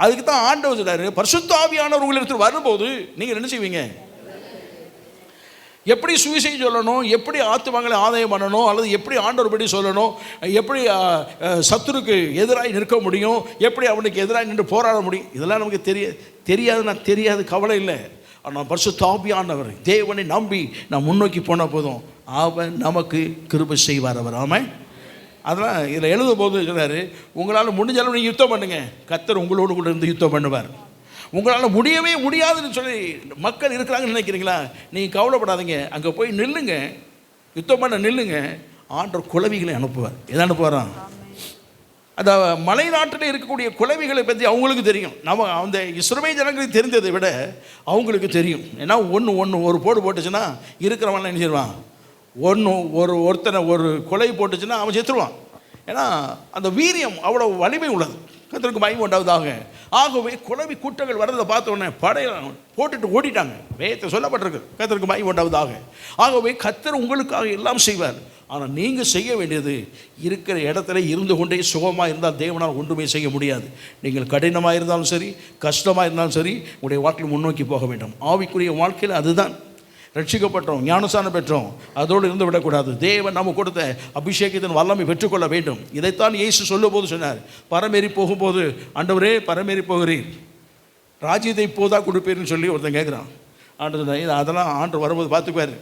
அதுக்கு தான் ஆண்டவர் சொல்றாரு, பரிசுத்த ஆவியானவர் உங்களிடத்தில் வரும்போது நீங்கள் என்ன செய்வீங்க? எப்படி சுவிசேஷம் சொல்லணும், எப்படி ஆத்துமங்களை ஆதாயம் பண்ணணும், அல்லது எப்படி ஆண்டவர் படி சொல்லணும், எப்படி சத்துருக்கு எதிராக நிற்க முடியும், எப்படி அவனுக்கு எதிராக நின்று போராட முடியும், இதெல்லாம் நமக்கு தெரியாது, கவலை இல்லை. ஆனால் பரிசுத்த ஆவியானவர் தேவனை நம்பி நான் முன்னோக்கி போன போதும் அவன் நமக்கு கிருபை செய்வார். அவர் ஆமாம். அதெல்லாம் இதில் எழுதும் போது சொல்றாரு, உங்களால் முடிஞ்சாலும் நீங்கள் யுத்தம் பண்ணுங்க, கர்த்தர் உங்களோடு கூட இருந்து யுத்தம் பண்ணுவார். உங்களால் முடியவே முடியாதுன்னு சொல்லி மக்கள் இருக்கிறாங்கன்னு நினைக்கிறீங்களா? நீங்கள் கவலைப்படாதீங்க, அங்கே போய் நில்லுங்க, யுத்தம் பண்ண நில்லுங்க. ஆண்டவர் குளவிகளை அனுப்புவார். எதை அனுப்புவாராம்? அந்த மலை நாட்டில் இருக்கக்கூடிய குளவிகளை பற்றி அவங்களுக்கு தெரியும். நம்ம அந்த இஸ்ரவேல் ஜனங்களுக்கு தெரிந்ததை விட அவங்களுக்கு தெரியும். ஏன்னா ஒரு போடு போட்டுச்சுன்னா இருக்கிறவன்லாம் என்ன செய்வான்? ஒருத்தனை ஒரு கொலை போட்டுச்சுன்னா அவன் செத்துருவான். ஏன்னா அந்த வீரியம் அவ்வளோ வலிமை உள்ளது. கர்த்தருக்கு மகிமை உண்டாவதாக. ஆகவே குளவி கூட்டங்கள் வரதை பார்த்த உடனே படையை போட்டுட்டு ஓடிட்டாங்க. வேதத்தை சொல்லப்பட்டிருக்கு. கர்த்தருக்கு மகிமை உண்டாவதாக. ஆகவே கர்த்தர் உங்களுக்காக எல்லாம் செய்வார். ஆனால் நீங்கள் செய்ய வேண்டியது, இருக்கிற இடத்துல இருந்து கொண்டே சுகமாக இருந்தால் தேவனால் ஒன்றுமே செய்ய முடியாது. நீங்கள் கடினமாக இருந்தாலும் சரி, கஷ்டமாக இருந்தாலும் சரி, உங்களுடைய வாழ்க்கையில் முன்னோக்கி போக வேண்டும். ஆவிக்குரிய வாழ்க்கையில் அதுதான். ரட்சிக்கப்பட்டோம், ஞானசானம் பெற்றோம், அதோடு இருந்து விடக்கூடாது. தேவன் நம்ம கொடுத்த அபிஷேகத்தின் வல்லமை பெற்றுக்கொள்ள வேண்டும். இதைத்தான் இயேசு சொல்லும் போது சொன்னார், பரமேறி போகும்போது, ஆண்டவரே பரமேறி போகிறீர், ராஜ்யத்தை இப்போதா கொடுப்பீர்னு சொல்லி ஒருத்தன் கேட்குறான். ஆண்டு அதெல்லாம் ஆண்டு வரும்போது பார்த்துக்குவார்,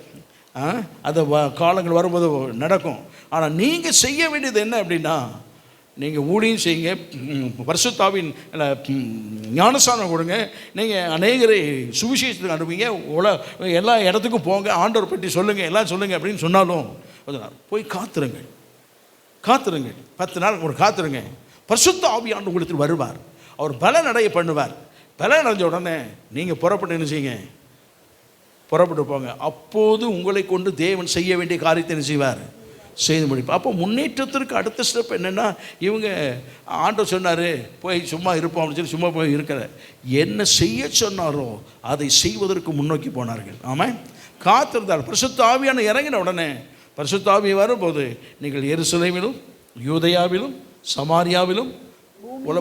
அந்த காலங்கள் வரும்போது நடக்கும். ஆனால் நீங்கள் செய்ய வேண்டியது என்ன அப்படின்னா, நீங்கள் ஊழியம் செய்யுங்க, பரிசுத்தாவின் ஞானஸ்தானம் கொடுங்க, நீங்கள் அநேகரை சுவிசேஷத்துக்கு அனுப்புங்க, எல்லா இடத்துக்கும் போங்க, ஆண்டவர் பற்றி சொல்லுங்கள், எல்லாம் சொல்லுங்கள் அப்படின்னு சொன்னாலும் போய் காத்துருங்க. 10 நாள் ஒரு காத்துருங்க. பரிசுத்த ஆவியானவர் உங்களுக்கு வருவார். அவர் பலன் அடைய பண்ணுவார். பலன் அடைஞ்ச உடனே நீங்கள் புறப்பட்டு என்ன செய்யுங்க? புறப்பட்டு போங்க. அப்போது உங்களை கொண்டு தேவன் செய்ய வேண்டிய காரியத்தை என்ன செய்வார்? செய்து முடிப்போம். அப்போ முன்னேற்றத்திற்கு அடுத்த ஸ்டெப் என்னென்னா, இவங்க ஆண்டவர் சொன்னார் போய் சும்மா இருப்போம் அப்படின்னு சொல்லி சும்மா போய் இருக்கிற, என்ன செய்ய சொன்னாரோ அதை செய்வதற்கு முன்னோக்கி போனார்கள். ஆமாம், காத்திருந்தார். பரிசுத்த ஆவியான இறங்கின உடனே பரிசுத்த ஆவி வரும்போது நீங்கள் எருசலேமிலும் யூதேயாவிலும் சமாரியாவிலும்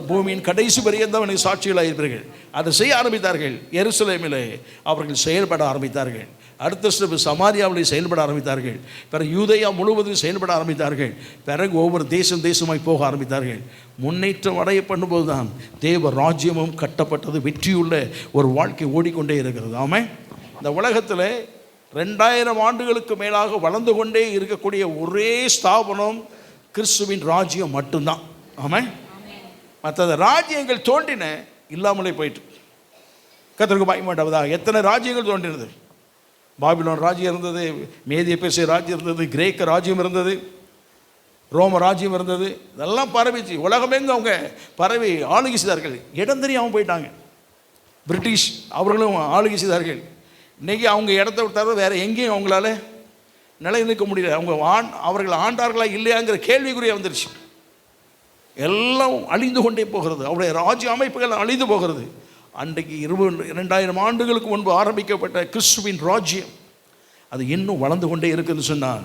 பூமியின் கடைசி பரியந்தம் சாட்சிகளாக இருப்பீர்கள். அதை செய்ய ஆரம்பித்தார்கள். எருசலேமிலே அவர்கள் செயல்பட ஆரம்பித்தார்கள். அடுத்த ஸ்டெப் சமாரியாவிலே செயல்பட ஆரம்பித்தார்கள். பிறகு யூதேயா முழுவதும் செயல்பட ஆரம்பித்தார்கள். பிறகு ஒவ்வொரு தேசமாய் போக ஆரம்பித்தார்கள். முன்னேற்றம் அடைய பண்ணும்போது தான் தேவ ராஜ்யமும் கட்டப்பட்டது. வெற்றியுள்ள ஒரு வாழ்க்கை ஓடிக்கொண்டே இருக்கிறது. ஆமாம், இந்த உலகத்தில் 2000 ஆண்டுகளுக்கு மேலாக வளர்ந்து கொண்டே இருக்கக்கூடிய ஒரே ஸ்தாபனம் கிறிஸ்துவின் ராஜ்யம் மட்டும்தான். ஆமாம். மற்ற ராஜ்யங்கள் தோன்றின இல்லாமலே போயிட்டு. கர்த்தருக்கு பயமாட்டவதா. எத்தனை ராஜ்யங்கள் தோன்றினது? பாபிலோன் ராஜ்யம் இருந்தது, மேதிய பேசிய ராஜ்யம் இருந்தது, கிரேக்க ராஜ்யம் இருந்தது, ரோம ராஜ்யம் இருந்தது. இதெல்லாம் பரவிச்சு உலகமெங்க அவங்க பரவி ஆளுகை செய்தார்கள். இடம் தெரியாமல் போயிட்டாங்க. பிரிட்டிஷ் அவர்களும் ஆளுகை செய்தார்கள். இன்றைக்கி அவங்க இடத்த விட்டார வேறு எங்கேயும் அவங்களால நிலை நிற்க முடியல. அவங்க அவர்கள் ஆண்டார்களா இல்லையாங்கிற கேள்விக்குறியாக வந்துருச்சு. எல்லாம் அழிந்து கொண்டே போகிறது. அவருடைய ராஜ்ய அமைப்புகள் அழிந்து போகிறது. அன்றைக்கு 2000 ஆண்டுகளுக்கு முன்பு ஆரம்பிக்கப்பட்ட கிறிஸ்துவின் ராஜ்யம் அது இன்னும் வளர்ந்து கொண்டே இருக்குதுன்னு சொன்னால்,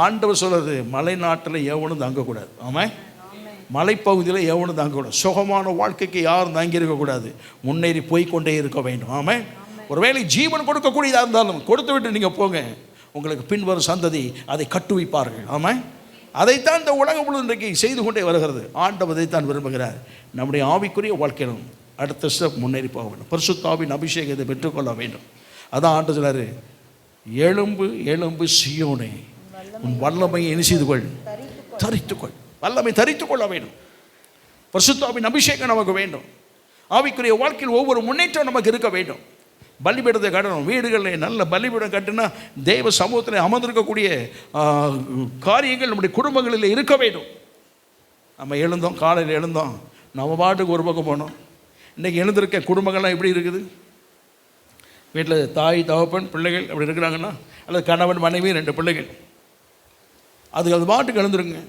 ஆண்டவர் சொல்கிறது மலை நாட்டில் எவனும் தங்கக்கூடாது. ஆமாம். மலைப்பகுதியில் எவனும் தங்கக்கூடாது. சுகமான வாழ்க்கைக்கு யாரும் தங்கி இருக்கக்கூடாது. முன்னேறி போய்கொண்டே இருக்க வேண்டும். ஆமாம். ஒருவேளை ஜீவன் கொடுக்கக்கூடியதாக இருந்தாலும் கொடுத்து விட்டு நீங்கள் போங்க, உங்களுக்கு பின்வரும் சந்ததி அதை கட்டுவிப்பார்கள். ஆமாம். அதைத்தான் இந்த உலகம் முழு இன்றைக்கு செய்து கொண்டே வருகிறது. ஆண்டவர் அதைத்தான் விரும்புகிறார். நம்முடைய ஆவிக்குரிய வாழ்க்கையிலும் அடுத்த ஸ்டெப் முன்னேறி போக வேண்டும். பரிசுத்தாவின் அபிஷேகத்தை பெற்றுக்கொள்ள வேண்டும். அதான் ஆண்டு சொன்னார், எழும்பு எழும்பு சீயோனே, உன் வல்லமையை என்ன செய்து கொள், தரித்துக்கொள். வல்லமை தரித்துக்கொள்ள வேண்டும். பரிசுத்தாவின் அபிஷேகம் நமக்கு வேண்டும். ஆவிக்குரிய வாழ்க்கையில் ஒவ்வொரு முன்னேற்றம் நமக்கு இருக்க வேண்டும். பலிபீடத்தை கட்டணும். வீடுகளில் நல்ல பலிபீடம் கட்டினா தெய்வ சமூகத்தில் அமர்ந்திருக்கக்கூடிய காரியங்கள் நம்முடைய குடும்பங்களில் இருக்க வேண்டும். நம்ம எழுந்தோம், காலையில் எழுந்தோம், நம்ம பாட்டுக்கு ஒரு பக்கம் போனோம். இன்றைக்கி எழுந்திருக்க குடும்பங்கள்லாம் எப்படி இருக்குது? வீட்டில் தாய் தகப்பன் பிள்ளைகள் அப்படி இருக்கிறாங்கன்னா, அல்லது கணவன் மனைவி 2 பிள்ளைகள், அது பாட்டுக்கு எழுந்துருங்க.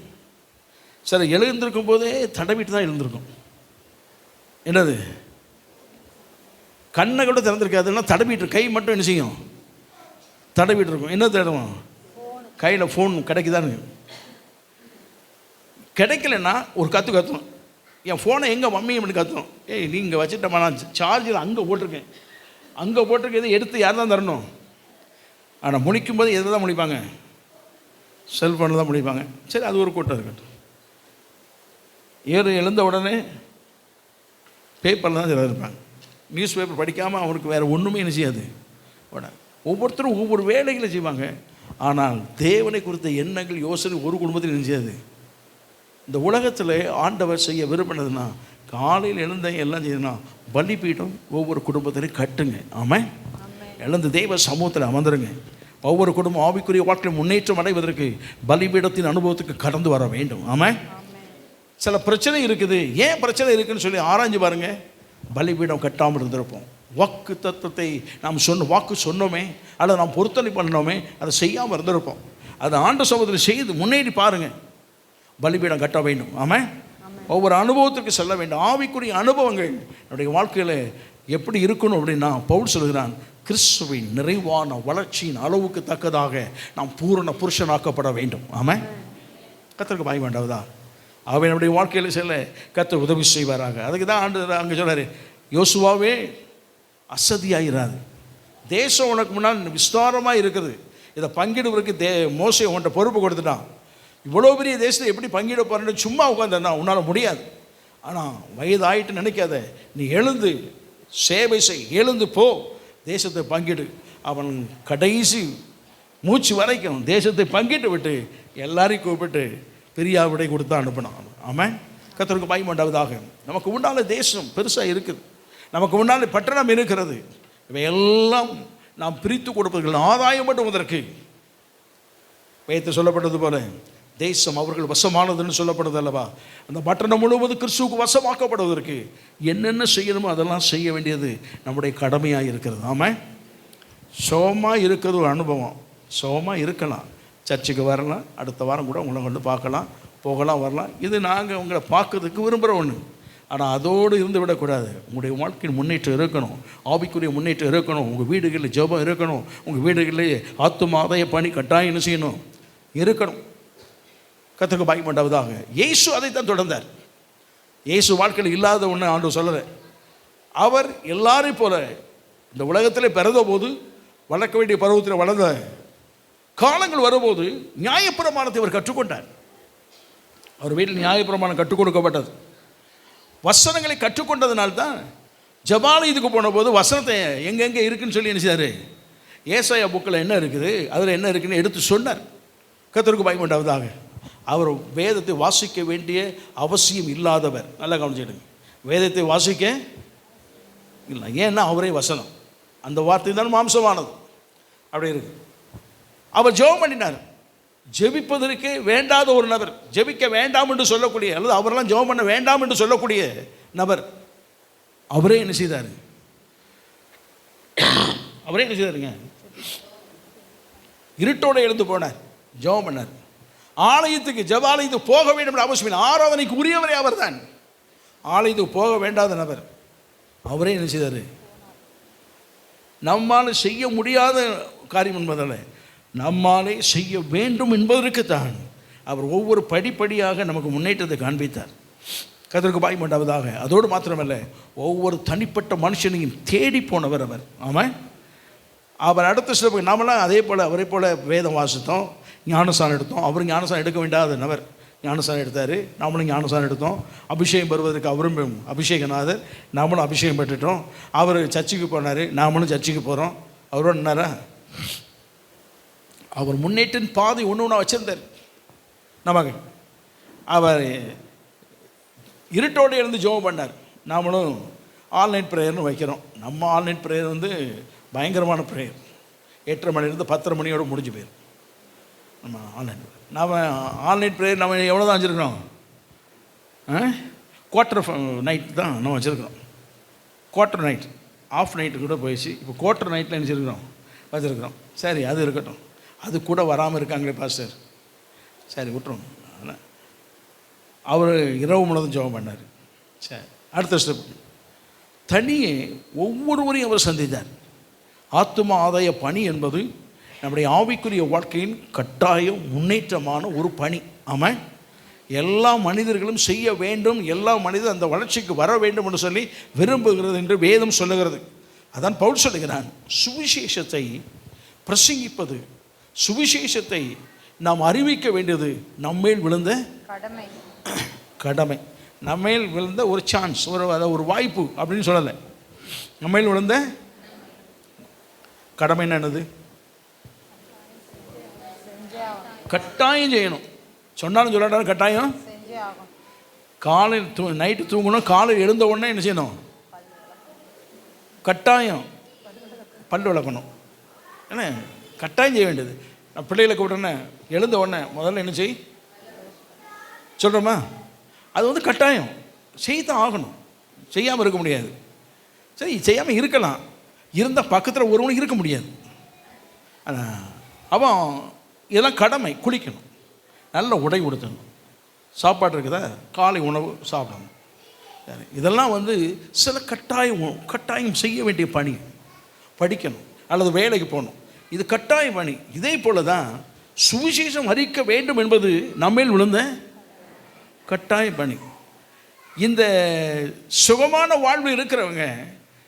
சரி, எழுந்திருக்கும் போதே தடவிட்டு தான் எழுந்திருக்கும். என்னது, கண்ணை கூட திறந்துருக்காதுன்னா தடவிட்டு, கை மட்டும் என்ன செய்யும், தடவிட்டு இருக்கும். என்ன தடவும்? கையில் ஃபோன் கிடைக்குதான்னு. கிடைக்கலன்னா ஒரு கற்றணும். என் ஃபோனை எங்கே மம்மி அப்படி கற்றணும். ஏய் நீங்கள் வச்சுட்டோமா, நான் சார்ஜில் அங்கே போட்டிருக்கேன், அங்கே போட்டிருக்கேன், எடுத்து யார் தான் தரணும்? ஆனால் முழிக்கும் போது எதை தான் முழிப்பாங்க? செல்ஃபோனில் தான் முழிப்பாங்க. சரி, அது ஒரு கூட்டம் இருக்கட்டும். எழுந்த உடனே பேப்பரில் தான் சிலர் இருப்பாங்க. நியூஸ் பேப்பர் படிக்காமல் அவனுக்கு வேறு ஒன்றுமே என்ன செய்யாது. ஒவ்வொருத்தரும் ஒவ்வொரு வேலைகளை செய்வாங்க. ஆனால் தேவனை குறித்த எண்ணங்கள் யோசனை ஒரு குடும்பத்தில் என்ன செய்யாது. இந்த உலகத்தில் ஆண்டவர் செய்ய விரும்பினதுன்னா, காலையில் எழுந்த எல்லாம் செய்யணும், பலிபீடம் ஒவ்வொரு குடும்பத்திலையும் கட்டுங்க. ஆமாம். எழுந்து தெய்வ சமூகத்தில் அமர்ந்துருங்க. ஒவ்வொரு குடும்பம் ஆவிக்குரிய வாழ்க்கையில் முன்னேற்றம் அடைவதற்கு பலிபீடத்தின் அனுபவத்துக்கு கடந்து வர வேண்டும். ஆமாம். சில பிரச்சனை இருக்குது. ஏன் பிரச்சனை இருக்குதுன்னு சொல்லி ஆராய்ஞ்சு பாருங்கள். பலிபீடம் கட்டாமல் இருந்திருப்போம். வாக்கு தத்துவத்தை நாம் வாக்கு சொன்னோமே, அல்லது நாம் பொருத்தனை பண்ணோமே, அதை செய்யாமல் இருந்திருப்போம். அதை ஆண்டு சமூகத்தில் செய்து முன்னேறி பாருங்கள். பலிபீடம் கட்ட வேண்டும். ஆமாம். ஒவ்வொரு அனுபவத்திற்கு செல்ல வேண்டும். ஆவிக்குரிய அனுபவங்கள் என்னுடைய வாழ்க்கையில் எப்படி இருக்கணும் அப்படின்னா, பவுல் சொல்கிறான், கிறிஸ்துவின் நிறைவான வளர்ச்சியின் அளவுக்கு தக்கதாக நாம் பூரண புருஷனாக்கப்பட வேண்டும். ஆமாம். கர்த்தருக்கு பயம் வேண்டாவதா? அவன் நம்முடைய வாழ்க்கையில் செல்ல கர்த்தர் உதவி செய்வாராக. அதுக்கு தான் ஆண்டு அங்கே சொல்கிறார், யோசுவாவே அசதியாகிறாது, தேசம் உனக்கு முன்னால் விஸ்தாரமாக இருக்குது, இதை பங்கிடுவதற்கு மோசே உன்கிட்ட பொறுப்பு கொடுத்துட்டான். இவ்வளோ பெரிய தேசத்தை எப்படி பங்கிட போகிறேன்னு சும்மா உட்காந்துருந்தா உன்னால் முடியாது. ஆனால் வயதாயிட்டு நினைக்காத, நீ எழுந்து சேவை செய், எழுந்து போ, தேசத்தை பங்கிடு. அவன் கடைசி மூச்சு வரைக்கும் தேசத்தை பங்கிட்டு விட்டு எல்லாரையும் கூப்பிட்டு பெரியா விடை கொடுத்தா அனுப்பினான். ஆமாம். கர்த்தருக்கு பயம் உண்டாவதாக. நமக்கு உண்டான தேசம் பெருசாக இருக்குது, நமக்கு உண்டான பட்டணம் இருக்கிறது. இவையெல்லாம் நாம் பிரித்து கொடுப்பதற்கு ஆதாயப்படுவதற்கு வேதத்தில் சொல்லப்பட்டது போல தேசம் அவர்கள் வசமானதுன்னு சொல்லப்படுது அல்லவா? அந்த பட்டணம் முழுவதும் கிறிஸ்துவுக்கு வசமாக்கப்படுவதற்கு என்னென்ன செய்யணுமோ அதெல்லாம் செய்ய வேண்டியது நம்முடைய கடமையாக இருக்கிறது. ஆமாம். சோகமாக இருக்கிறது ஒரு அனுபவம். சோகமாக இருக்கலாம், சர்ச்சுக்கு வரலாம், அடுத்த வாரம் கூட உங்களை கொண்டு பார்க்கலாம், போகலாம், வரலாம். இது நாங்கள் உங்களை பார்க்கறதுக்கு விரும்புகிற ஒன்று. ஆனால் அதோடு இருந்து விடக்கூடாது. உங்களுடைய வாழ்க்கையின் முன்னேற்றம் இருக்கணும், ஆவிக்குரிய முன்னேற்றம் இருக்கணும், உங்கள் வீடுகளில் ஜெபம் இருக்கணும், உங்கள் வீடுகளில் ஆத்தும ஆதாய பணி கட்டாயம் என்ன செய்யணும், இருக்கணும். கர்த்தருக்கு பயம் உண்டாவதாக. இயேசு அதைத்தான் தொடர்ந்தார். இயேசு வாழ்க்கையில் இல்லாத ஒன்று ஆண்டவர் சொல்லலை. அவர் எல்லாரையும் போல இந்த உலகத்தில் பிறந்த போது வளர்க்க வேண்டிய பருவத்தில் வளர்ந்த காலங்கள் வரும்போது நியாயப்பிரமாணத்தை அவர் கற்றுக்கொண்டார். அவர் வீட்டில் நியாயப்பிரமாணம் கற்றுக் கொடுக்கப்பட்டது. வசனங்களை கற்றுக்கொண்டதுனால்தான் ஜபாலயத்துக்கு போன போது வசனத்தை எங்கெங்கே இருக்குன்னு சொல்லி என்ன செய்தார், ஏசாயா புக்கில் என்ன இருக்குது, அதில் என்ன இருக்குன்னு எடுத்து சொன்னார். கர்த்தருக்கு பயப்படாவதாக. அவர் வேதத்தை வாசிக்க வேண்டிய அவசியம் இல்லாதவர். நல்லா கவனிச்சிடுங்க, வேதத்தை வாசிக்க இல்லை. ஏன்னா அவரே வசனம், அந்த வார்த்தை தான் மாம்சமானது. அப்படி இருக்கு. அவர் ஜெபம் பண்ணினார். ஜெபிப்பதற்கு வேண்டாத ஒரு நபர், ஜெபிக்க வேண்டாம் என்று சொல்லக்கூடிய, அல்லது அவரெல்லாம் ஜெபம் பண்ண வேண்டாம் என்று சொல்லக்கூடிய நபர், அவரே என்ன செய்தார்? அவரே என்ன செய்தாருங்க? இருட்டோடு எழுந்து போனார், ஜெபம் பண்ணார். ஆலயத்துக்கு, ஜெபாலயத்துக்கு போக வேண்டும் என்ற அவசியம் இல்லை. ஆராதனைக்கு உரியவரே அவர் தான். ஆலயத்துக்கு போக வேண்டாத நபர், அவரே என்ன செய்தார்? நம்மால் செய்ய முடியாத காரியம் என்பதால் நம்மாலே செய்ய வேண்டும் என்பதற்கு தான் அவர் ஒவ்வொரு படிப்படியாக நமக்கு முன்னேற்றத்தை காண்பித்தார். கர்த்தருக்கு பாய் உண்டாவதாக. அதோடு மாத்திரமல்ல, ஒவ்வொரு தனிப்பட்ட மனுஷனையும் தேடி போனவர் அவர். ஆமாம், அவர் அடுத்த சில நாமெல்லாம் அதே போல் அவரை போல் வேதம் வாசித்தோம், ஞானசானம் எடுத்தோம். அவர் ஞானசானம் எடுக்க வேண்டாத நபர், ஞானசானம் எடுத்தார். நாமளும் ஞானசானம் எடுத்தோம். அபிஷேகம் பெறுவதற்கு அவரும் அபிஷேகநாதர், நாமளும் அபிஷேகம் பெற்றுட்டோம். அவர் சர்ச்சுக்கு போனார், நாமளும் சர்ச்சுக்கு போகிறோம். அவரோட என்னாரா அவர் முன்னேற்றின் பாதை ஒன்று ஒன்றா வச்சிருந்தார் நமக்கு. அவர் இருட்டோடு எழுந்து ஜெபம் பண்ணார். நாமளும் ஆன்லைன் ப்ரேயர்னு வைக்கிறோம். நம்ம ஆன்லைன் ப்ரேயர் வந்து பயங்கரமான ப்ரேயர். 8:30 மணிலேருந்து 10:30 மணியோடு முடிஞ்சு போயிடும் நம்ம ஆன்லைன். நாம் ஆன்லைன் ப்ரேயர் நம்ம எவ்வளோ தான் வச்சுருக்கிறோம்? குவார்ட்டர் நைட் தான் நம்ம வச்சுருக்கிறோம். குவார்ட்டர் நைட், ஆஃப் நைட்டு கூட போயிடுச்சு. இப்போ குவார்ட்டர் நைட்டில் நினச்சிருக்கிறோம் வச்சுருக்கிறோம். சரி, அது இருக்கட்டும். அது கூட வராமல் இருக்காங்களே பாஸ்டர், சரி விட்டுரும். அவர் இரவு முழுவதும் ஜெபம் பண்ணார். சரி, அடுத்த ஸ்டெப், தனியே ஒவ்வொருவரையும் அவர் சந்தித்தார். ஆத்தும ஆதாய பணி என்பது நம்முடைய ஆவிக்குரிய வாழ்க்கையின் கட்டாயம் முன்னேற்றமான ஒரு பணி. ஆமாம், எல்லா மனிதர்களும் செய்ய வேண்டும், எல்லா மனிதரும் அந்த வளர்ச்சிக்கு வர வேண்டும் என்று சொல்லி விரும்புகிறது என்று வேதம் சொல்லுகிறது. அதான் பவுல் சொல்லுகிறான், சுவிசேஷத்தை பிரசங்கிப்பது, சுவிசேஷத்தை நாம் அறிவிக்க வேண்டியது நம்மேல் விழுந்த கடமை. நம்மேல் விழுந்த ஒரு சான்ஸ், ஒரு வாய்ப்பு அப்படின்னு சொல்லலை. நம்மேல் விழுந்த கடமை என்னது? கட்டாயம் செய்யணும். சொன்னாலும் சொல்லாட்டாலும் கட்டாயம். காலையில் நைட்டு தூங்கணும், காலையில் எழுந்த உடனே என்ன செய்யணும்? கட்டாயம் பல் விளக்கணும். என்ன கட்டாயம் செய்ய வேண்டியது. நான் பிள்ளைகளை கூப்பிட்டேன்னே எழுந்த உடனே முதல்ல என்ன செய் சொல்கிறோமா? அது வந்து கட்டாயம் செய்தான் ஆகணும். செய்யாமல் இருக்க முடியாது. சரி, செய்யாமல் இருக்கலாம், இருந்தால் பக்கத்தில் ஒருவனும் இருக்க முடியாது. அவன் இதெல்லாம் கடமை. குளிக்கணும், நல்ல உடை உடுத்தணும், சாப்பாடு இருக்குதா, காலை உணவு சாப்பிடணும். சரி, இதெல்லாம் வந்து சில கட்டாயம் செய்ய வேண்டிய பணி. படிக்கணும் அல்லது வேலைக்கு போகணும், இது கட்டாய பணி. இதே போல தான் சுவிசேஷம் அறிக்க வேண்டும் என்பது நம்மேல் விழுந்த கட்டாய பணி. இந்த சுகமான வாழ்வு இருக்கிறவங்க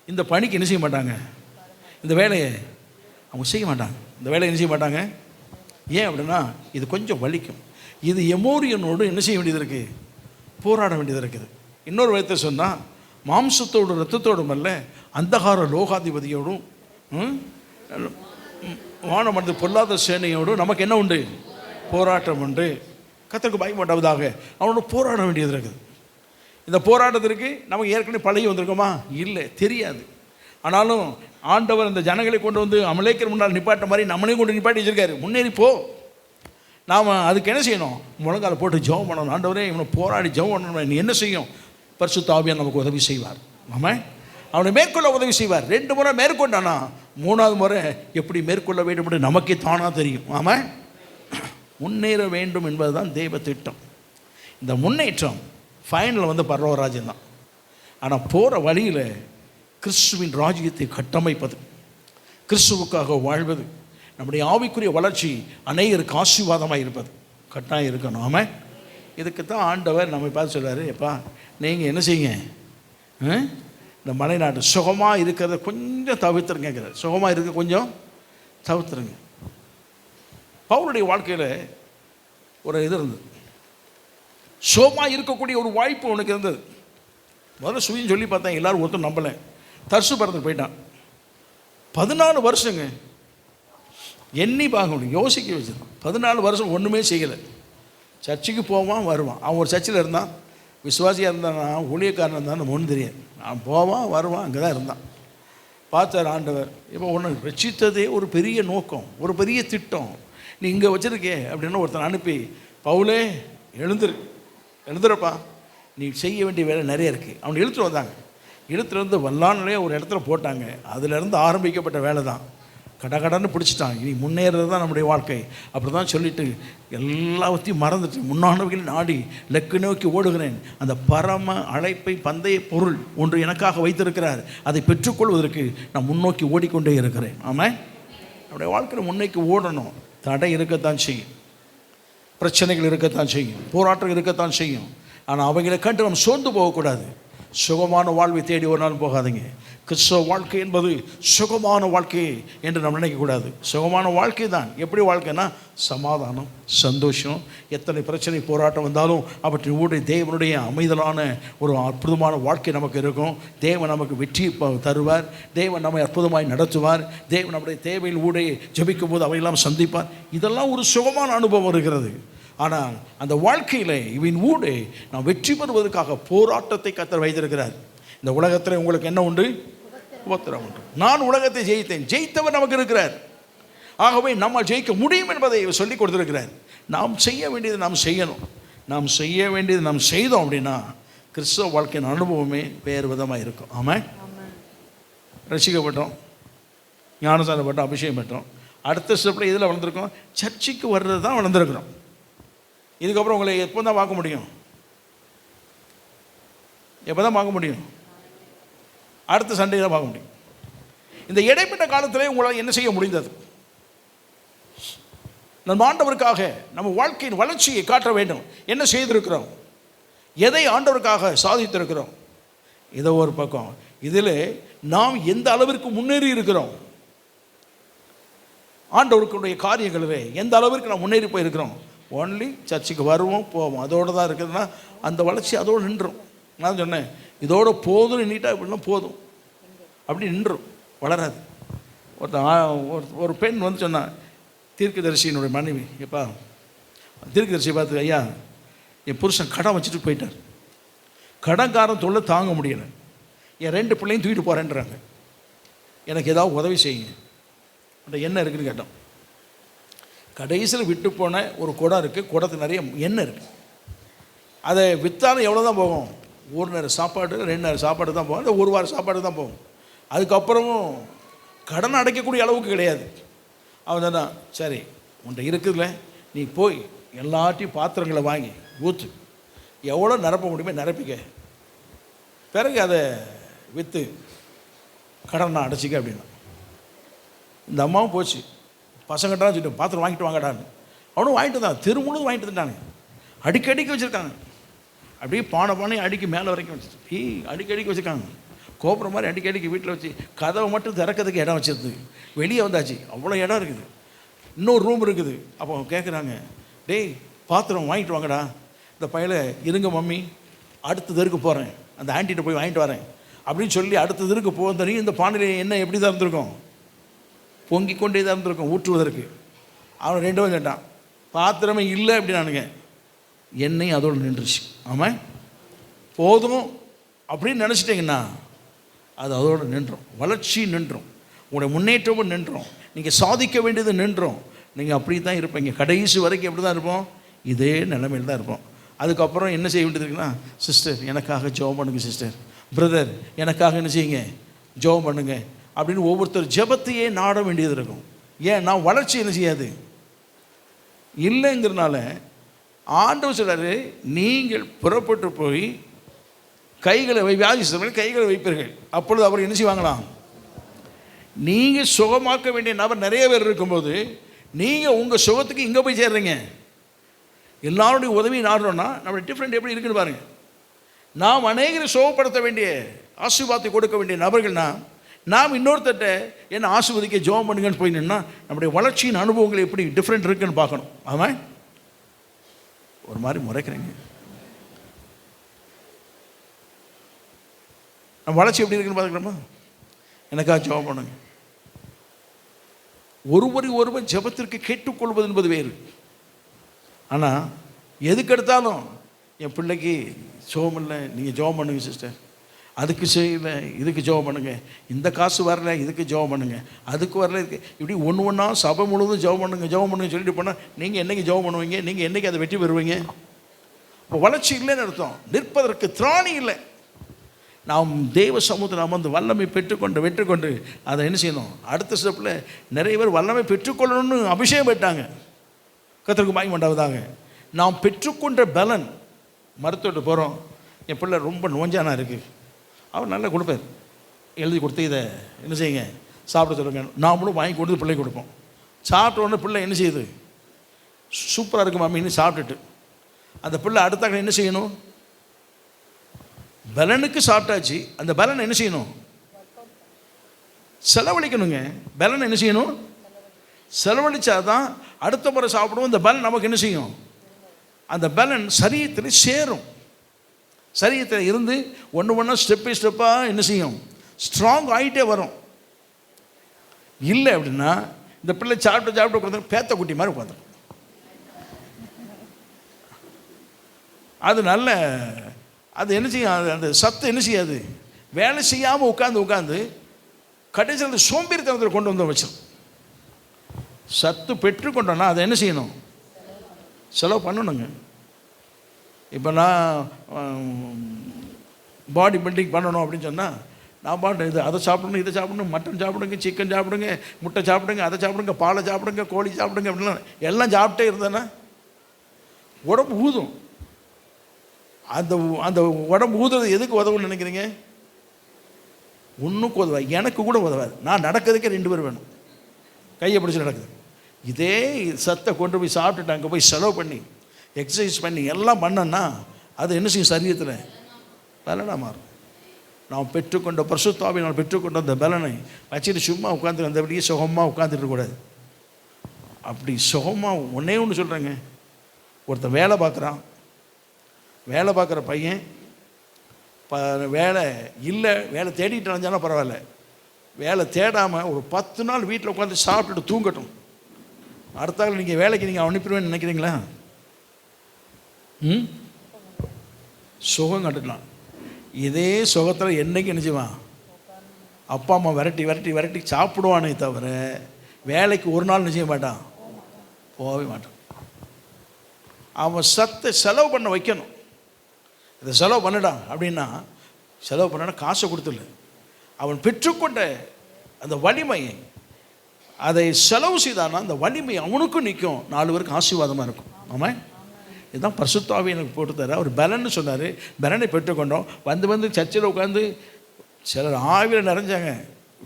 இந்த பணிக்கு என்ன செய்ய மாட்டாங்க? இந்த வேலையை அவங்க செய்ய மாட்டாங்க. இந்த வேலையை என்ன செய்ய மாட்டாங்க? ஏன் அப்படின்னா இது கொஞ்சம் வலிக்கும். இது எமோரியனோடு என்ன செய்ய வேண்டியது இருக்குது? போராட வேண்டியது இருக்குது. இன்னொரு விதத்தை சொன்னால், மாம்சத்தோடு இரத்தத்தோடும் அல்ல, அந்தகார லோகாதிபதியோடும் வானமர்ந்து பொல்லாத சேனையோடும் நமக்கு என்ன உண்டு? போராட்டம் உண்டு. கர்த்தருக்கு பயப்படாவதாக அவனோட போராட வேண்டியது இருக்குது. இந்த போராட்டத்திற்கு நமக்கு ஏற்கனவே பழகி வந்திருக்கோமா? இல்லை, தெரியாது. ஆனாலும் ஆண்டவர் இந்த ஜனங்களை கொண்டு வந்து அமலேக்கர் முன்னால் நிப்பாட்ட மாதிரி நம்மளையும் கொண்டு நிப்பாட்டி வச்சிருக்காரு. முன்னேறி போ. நாம் அதுக்கு என்ன செய்யணும்? முழங்கால போட்டு ஜெபம் பண்ணணும். ஆண்டவரே, இவனை போராடி ஜெபம் பண்ணணும். நீ என்ன செய்யும்? பரிசுத்த ஆவியானவர் நமக்கு உதவி செய்வார். ஆமாம், அவனை மேற்கொள்ள உதவி செய்வார். 2 முறை மேற்கொண்டானா 3வது முறை எப்படி மேற்கொள்ள வேண்டும் என்று நமக்கே தானாக தெரியும். ஆமாம், முன்னேற வேண்டும் என்பது தான் தெய்வ திட்டம். இந்த முன்னேற்றம் ஃபைனல் வந்து பரலோகராஜ்யம் தான். ஆனால் போகிற வழியில் கிறிஸ்துவின் ராஜ்யத்தை கட்டமைப்பது, கிறிஸ்துவுக்காக வாழ்வது, நம்முடைய ஆவிக்குரிய வளர்ச்சி அநேகருக்கு ஆசீர்வாதமாக இருப்பது கட்டாயம் இருக்கணும். ஆமாம், இதுக்கு தான் ஆண்டவர் நம்மை பார்த்து சொல்கிறாரு, எப்பா நீங்கள் என்ன செய்யுங்க, இந்த மலைநாட்டு சுகமாக இருக்கிறத கொஞ்சம் தவிர்த்துருங்கிறார். சுகமாக இருக்க கொஞ்சம் தவிர்த்துருங்க. பவுலுடைய வாழ்க்கையில் ஒரு இது இருந்தது, சுகமாக இருக்கக்கூடிய ஒரு வாய்ப்பு உனக்கு இருந்தது. முதல்ல சுயம் சொல்லி பார்த்தேன், எல்லோரும் ஒருத்தர் நம்பலை. தர்சு படத்துக்கு போயிட்டான். 14 வருஷங்க எண்ணி பார்க்க முடியும், யோசிக்க வச்சுருந்தான். 14 வருஷம் ஒன்றுமே செய்யலை. சர்ச்சுக்கு போவான் வருவான். அவன் ஒரு சர்ச்சில் இருந்தான், விசுவாசியாக இருந்தானா ஊழியக்காரன் இருந்தான்னு ஒன்றும் தெரியாது. அவன் போவான் வருவான், அங்கே தான் இருந்தான். பார்த்தார் ஆண்டவர், இப்போ ஒன்று ரட்சித்ததே ஒரு பெரிய நோக்கம், ஒரு பெரிய திட்டம், நீ இங்கே வச்சுருக்கே அப்படின்னு ஒருத்தன் அனுப்பி, பவுலே எழுதுறப்பா, நீ செய்ய வேண்டிய வேலை நிறைய இருக்குது. அவனை இழுத்துட்டு வந்தாங்க. இழுத்துட்டு வந்து வல்லானே ஒரு இடத்துல போட்டாங்க. அதிலேருந்து ஆரம்பிக்கப்பட்ட வேலை தான். கடன்னு பிடிச்சிட்டான். இனி முன்னேறது தான் நம்முடைய வாழ்க்கை. அப்படி தான் சொல்லிவிட்டு எல்லாத்தையும் மறந்துட்டு முன்னானவர்கள் நாடி லெக்கு நோக்கி ஓடுகிறேன். அந்த பரம அழைப்பை பந்தய பொருள் ஒன்று எனக்காக வைத்திருக்கிறார், அதை பெற்றுக்கொள்வதற்கு நான் முன்னோக்கி ஓடிக்கொண்டே இருக்கிறேன். ஆமாம், நம்முடைய வாழ்க்கையில் முன்னோக்கி ஓடணும். தடை இருக்கத்தான் செய்யும், பிரச்சனைகள் இருக்கத்தான் செய்யும், போராட்டம் இருக்கத்தான் செய்யும். ஆனால் அவைகளை கண்டு நம்ம சோர்ந்து போகக்கூடாது. சுகமான வாழ்வை தேடி ஒரு நாள் போகாதீங்க. கிறிஸ்தவ வாழ்க்கை என்பது சுகமான வாழ்க்கை என்று நம்ம நினைக்கக்கூடாது. சுகமான வாழ்க்கை தான். எப்படி வாழ்க்கைன்னா சமாதானம், சந்தோஷம். எத்தனை பிரச்சனை போராட்டம் வந்தாலும் அவற்றின் ஊடே தேவனுடைய அமைதலான ஒரு அற்புதமான வாழ்க்கை நமக்கு இருக்கும். தேவன் நமக்கு வெற்றி தருவார். தேவன் நம்மை அற்புதமாய் நடத்துவார். தேவன் நம்முடைய தேவையில் ஊடே ஜெபிக்கும் போது அவையெல்லாம் சந்திப்பார். இதெல்லாம் ஒரு சுகமான அனுபவம் இருக்கிறது. ஆனால் அந்த வாழ்க்கையில் இவன் ஊடே நாம் வெற்றி பெறுவதற்காக போராட்டத்தை கர்த்தர் வைத்திருக்கிறார். இந்த உலகத்தில் உங்களுக்கு என்ன உண்டு? உபத்திரம் உண்டு. நான் உலகத்தை ஜெயித்தேன், ஜெயித்தவர் நமக்கு இருக்கிறார். ஆகவே நம்ம ஜெயிக்க முடியும் என்பதை சொல்லிக் கொடுத்திருக்கிறார். நாம் செய்ய வேண்டியது நாம் செய்யணும். நாம் செய்ய வேண்டியது நாம் செய்தோம் அப்படின்னா கிறிஸ்தவ வாழ்க்கையின் அனுபவமே வேறு விதமாக இருக்கும். ஆமாம், ரசிக்கப்பட்டோம், ஞானசானப்பட்டோம், அபிஷேகம் பெற்றோம். அடுத்த ஸ்டெப்பில் இதில் வளர்ந்துருக்கோம். சர்ச்சுக்கு வர்றது தான் வளர்ந்துருக்கிறோம். இதுக்கப்புறம் உங்களை எப்போ தான் பார்க்க முடியும்? எப்போ தான் பார்க்க முடியும்? அடுத்த சண்டே தான் பார்க்க முடியும். இந்த இடைப்பட்ட காலத்திலே உங்களால் என்ன செய்ய முடிந்தது? நம்ம ஆண்டவருக்காக நம்ம வாழ்க்கையின் வளர்ச்சியை காட்ட வேண்டும். என்ன செய்திருக்கிறோம்? எதை ஆண்டவருக்காக சாதித்திருக்கிறோம்? இதோ ஒரு பக்கம். இதில் நாம் எந்த அளவிற்கு முன்னேறி இருக்கிறோம்? ஆண்டவருக்குடைய காரியங்களிலே எந்த அளவிற்கு நாம் முன்னேறி போயிருக்கிறோம்? ஒன்லி சர்ச்சுக்கு வருவோம் போவோம், அதோடு தான் இருக்குதுன்னா அந்த வளர்ச்சி அதோடு நின்றும். நான் சொன்னேன், இதோட போதும் நீட்டாக இப்படின்னா போதும், அப்படி நின்றும், வளராது. ஒரு பெண் வந்து சொன்னான், தீர்க்கதரிசியினுடைய மனைவி, எப்பா தீர்க்கதரிசியை பார்த்து, ஐயா என் புருஷன் கடன் வச்சுட்டு போயிட்டார், கடன்காரன் தொல்லை தாங்க முடியலை, என் 2 பிள்ளையும் தூக்கிட்டு போகிறேன்றாங்க, எனக்கு ஏதாவது உதவி செய்யுங்க. அந்த என்ன இருக்குதுன்னு கேட்டோம். கடைசியில் விட்டு போன ஒரு குடம் இருக்குது, குடத்துக்கு நிறைய எண்ணெய் இருக்குது. அதை விற்றாலும் எவ்வளோ தான் போகும்? 1 நேரம் சாப்பாடு 2 நேரம் சாப்பாடு தான் போகும், இல்லை 1 வாரம் சாப்பாடு தான் போகும். அதுக்கப்புறமும் கடன் அடைக்கக்கூடிய அளவுக்கு கிடையாது. அவன் தானே, சரி உன்ட்ட இருக்குதுல்ல, நீ போய் எல்லாத்தையும் பாத்திரங்களை வாங்கி ஊற்று, எவ்வளோ நிரப்ப முடியுமோ நிரப்பிக்க, பிறகு அதை விற்று கடன் நான் அடைச்சிக்க அப்படின்னா. இந்த அம்மாவும் போச்சு, பசங்கள்டான்னு சொல்லிட்டு பாத்திரம் வாங்கிட்டு வாங்கடான்னு. அவனும் வாங்கிட்டு தான், திருமுழுதும் வாங்கிட்டு வந்துட்டாங்க. அடிக்கடிக்கு வச்சுருக்காங்க, அப்படியே பானையும் அடிக்கி மேலே வரைக்கும் வச்சு அடிக்கடிக்கு வச்சுருக்காங்க. கோபுரம் மாதிரி அடிக்கடிக்கு வீட்டில் வச்சு கதவை மட்டும் திறக்கிறதுக்கு இடம் வச்சிருது. வெளியே வந்தாச்சு, அவ்வளோ இடம் இருக்குது. இன்னொரு ரூம் இருக்குது. அப்போ கேட்குறாங்க, டேய் பாத்திரம் வாங்கிட்டு வாங்கடா. இந்த பையலை இருங்க மம்மி, அடுத்த தெருக்கு போகிறேன், அந்த ஆண்டிகிட்ட போய் வாங்கிட்டு வரேன் அப்படின்னு சொல்லி அடுத்த தெருக்கு போகிறதையும் இந்த பானையில் என்ன எப்படி தான் இருந்திருக்கும்? பொங்கி கொண்டே தான் இருந்திருக்கும் ஊற்றுவதற்கு. அவன் 2 கேட்டான், பாத்திரமே இல்லை அப்படின்னானுங்க. எண்ணெய் அதோடு நின்றுச்சு. ஆமாம், போதும் அப்படின்னு நினச்சிட்டிங்கன்னா அது அதோடு நின்றும், வளர்ச்சி நின்றும், உங்களுடைய முன்னேற்றமும் நின்றும், நீங்கள் சாதிக்க வேண்டியது நின்றும். நீங்கள் அப்படி தான் இருப்பீங்க. கடைசி வரைக்கும் எப்படி தான் இருப்போம்? இதே நிலைமையில் தான் இருப்போம். அதுக்கப்புறம் என்ன செய்ய வேண்டியது இருக்குன்னா, சிஸ்டர் எனக்காக ஜெபம் பண்ணுங்க, சிஸ்டர் பிரதர் எனக்காக என்ன செய்யுங்க, ஜெபம் பண்ணுங்க அப்படின்னு ஒவ்வொருத்தர் ஜெபத்தையே நாட வேண்டியது இருக்கும். ஏன்னா வளர்ச்சி என்ன செய்யாது இல்லைங்கிறனால ஆண்டவர் சொல்றாரு, நீங்கள் புறப்பட்டு போய் கைகளை வியாதி கைகளை வைப்பீர்கள், அப்பொழுது அவர் என்ன செய்வாங்களாம்? நீங்கள் சுகமாக்க வேண்டிய நபர் நிறைய பேர் இருக்கும்போது நீங்கள் உங்கள் சுகத்துக்கு இங்கே போய் சேர்றீங்க. எல்லாருடைய உதவி நாடுறோன்னா நம்மளுடைய டிஃப்ரெண்ட் எப்படி இருக்குன்னு பாருங்கள். நாம் அநேகரை சுகப்படுத்த வேண்டிய ஆசீர்வாதத்தை கொடுக்க வேண்டிய நபர்கள்னா நாம் இன்னொருத்தட்ட என்ன ஆசீர்வதிக்க ஜெபம் பண்ணுங்கன்னு போய் நின்னா நம்முடைய வளர்ச்சியின் அனுபவங்கள் எப்படி டிஃப்ரெண்ட் இருக்குன்னு பார்க்கணும். ஆமாம், ஒரு மாதிரி முறைக்கிறேங்க. நம்ம வளர்ச்சி எப்படி இருக்குன்னு பார்த்துக்கலாமா? எனக்காக ஜெபம் பண்ணுங்க. ஒருவர் ஜெபத்திற்கு கேட்டுக்கொள்வது என்பது வேறு. ஆனால் எதுக்கெடுத்தாலும் என் பிள்ளைக்கு ஜெபம் இல்லை, நீங்கள் ஜெபம் பண்ணுங்க சிஸ்டர், அதுக்கு செய்யலை இதுக்கு ஜெபம் பண்ணுங்க, இந்த காசு வரல இதுக்கு ஜெபம் பண்ணுங்க, அதுக்கு வரல இதுக்கு, இப்படி ஒன்று ஒன்றா சபை முழுவதும் ஜெபம் பண்ணுங்க சொல்லிட்டு போனால் நீங்கள் என்றைக்கு ஜெபம் பண்ணுவீங்க? நீங்கள் என்றைக்கு அதை வெற்றி பெறுவீங்க? இப்போ வளர்ச்சி இல்லைன்னு அர்த்தம், நிற்பதற்கு திராணி இல்லை. நாம் தேவ சமூகத்தில் நாம் வந்து வல்லமை வெற்றுக்கொண்டு அதை என்ன செய்யணும்? அடுத்த ஸ்டெப்பில் நிறைய பேர் வல்லமை பெற்றுக்கொள்ளணும்னு அபிஷேகம் பெற்றாங்க. கர்த்தருக்கு மகிமை உண்டாவதாக. நாம் பெற்றுக்கொண்ட பலன், மருத்துவர்கிட்ட போகிறோம், என் பிள்ளை ரொம்ப நோஞ்சானா இருக்குது, அவர் நல்லா கொடுப்பார், எழுதி கொடுத்து இதை என்ன செய்யுங்க சாப்பிட சொல்லுங்க, நாமளும் வாங்கி கொடுத்து பிள்ளை கொடுப்போம். சாப்பிட்ட உடனே பிள்ளை என்ன செய்யுது? சூப்பராக இருக்கு மாமின்னு சாப்பிட்டுட்டு அந்த பிள்ளை அடுத்தாக்க என்ன செய்யணும்? பலனுக்கு சாப்பிட்டாச்சு, அந்த பலனை என்ன செய்யணும்? செலவழிக்கணுங்க. பலனை என்ன செய்யணும்? செலவழிச்சாதான் அடுத்த முறை சாப்பிடுவோம். இந்த பலன் நமக்கு என்ன செய்யும்? அந்த பலன் சரீரத்தில் சேரும். சரீரத்தில் இருந்து ஒன்று ஒன்றா ஸ்டெப் பை ஸ்டெப்பாக என்ன செய்யும்? ஸ்ட்ராங் ஆகிட்டே வரும். இல்லை அப்படின்னா இந்த பிள்ளை சாப்பிட்டு உட்காந்து பேத்த குட்டி மாதிரி உட்காந்துரும். அது நல்ல அது என்ன செய்யும்? அந்த சத்து என்ன செய்யாது? வேலை செய்யாமல் உட்காந்து கடைசியில் அந்த சோம்பேறித்தனத்தில் கொண்டு வந்து வச்சிடும். சத்து பெற்றுக்கொண்டோன்னா அதை என்ன செய்யணும்? செலவு பண்ணணுங்க. இப்போ நான் பாடி பில்டிங் பண்ணணும் அப்படின்னு சொன்னால் நான் பாட்டு அதை சாப்பிடணும், இதை சாப்பிடணும், மட்டன் சாப்பிடுங்க, சிக்கன் சாப்பிடுங்க, முட்டை சாப்பிடுங்க, அதை சாப்பிடுங்க, பாலை சாப்பிடுங்க, கோழி சாப்பிடுங்க அப்படிலாம் எல்லாம் சாப்பிட்டே இருந்தேன்னா உடம்பு ஊதும். அந்த அந்த உடம்பு ஊதுறது எதுக்கு உதவுன்னு நினைக்கிறீங்க? ஒன்றுக்கு உதவாது, எனக்கு கூட உதவாது. நான் நடக்கிறதுக்கே 2 பேர் வேணும், கையை பிடிச்சி நடக்குது. இதே சத்தை கொண்டு போய் சாப்பிட்டுட்டு அங்கே போய் செலவு பண்ணி எக்ஸசைஸ் பண்ணி எல்லாம் பண்ணோன்னா அது என்ன செய்யும்? சரீரத்தில் பலனாக மாறும். நாம் பெற்றுக்கொண்ட பரிசுத்த நான் பெற்றுக்கொண்ட அந்த பலனை வச்சுட்டு சும்மா உட்காந்து அந்தபடியே சுகமாக உட்காந்துட்டு இருக்கக்கூடாது. அப்படி சுகமாக ஒன்று சொல்கிறேங்க, ஒருத்தன் வேலை பார்க்குற பையன் வேலை இல்லை, வேலை தேடிட்டு அலைஞ்சாலும் பரவாயில்ல, வேலை தேடாமல் ஒரு 10 நாள் வீட்டில் உட்காந்து சாப்பிட்டுட்டு தூங்கட்டும். அடுத்தால நீங்கள் வேலைக்கு நீங்கள் அனுப்பிடுவேன்னு நினைக்கிறீங்களா? சுகம் கட்டுக்கலாம். இதே சுகத்தில் என்னைக்கு நினைச்சுவான்? அப்பா அம்மா விரட்டி சாப்பிடுவானே தவிர வேலைக்கு ஒரு நாள் நிச்சய மாட்டான், போகவே மாட்டான். அவன் சத்தை செலவு பண்ண வைக்கணும். இதை செலவு பண்ணிடான் அப்படின்னா செலவு பண்ணா காசை கொடுத்துல அவன் பெற்றுக்கொண்ட அந்த வலிமையை அதை செலவு செய்தானா அந்த வலிமை அவனுக்கும் நிற்கும், 4 பேருக்கு ஆசீர்வாதமாக இருக்கும். ஆமாம், இதுதான் பரிசுத்த ஆவி எனக்கு போட்டு தர. அவர் பலன்னு சொன்னார், பலனை பெற்றுக்கொண்டோம். வந்து சர்ச்சில் உட்காந்து சிலர் ஆவியில் நிறைஞ்சாங்க,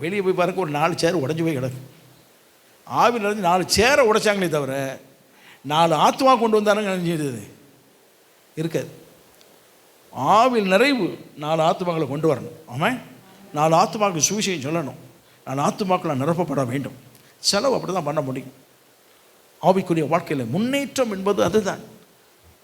வெளியே போய் பாருங்க ஒரு 4 சேர் உடஞ்சி போய் கிடக்கு. ஆவியில் நிறைஞ்சு 4 சேரை உடைச்சாங்களே தவிர 4 ஆத்மா கொண்டு வந்தானுங்க நினைஞ்சது இருக்காது. ஆவில் நிறைவு 4 ஆத்மாக்களை கொண்டு வரணும். ஆமாம், 4 ஆத்மாக்களுக்கு சுவிசேஷம் சொல்லணும், 4 ஆத்மாக்களை நிரப்பப்பட வேண்டும். செலவு அப்படி தான் பண்ண முடியும். ஆவிக்குரிய வாழ்க்கையில் முன்னேற்றம் என்பது அதுதான்.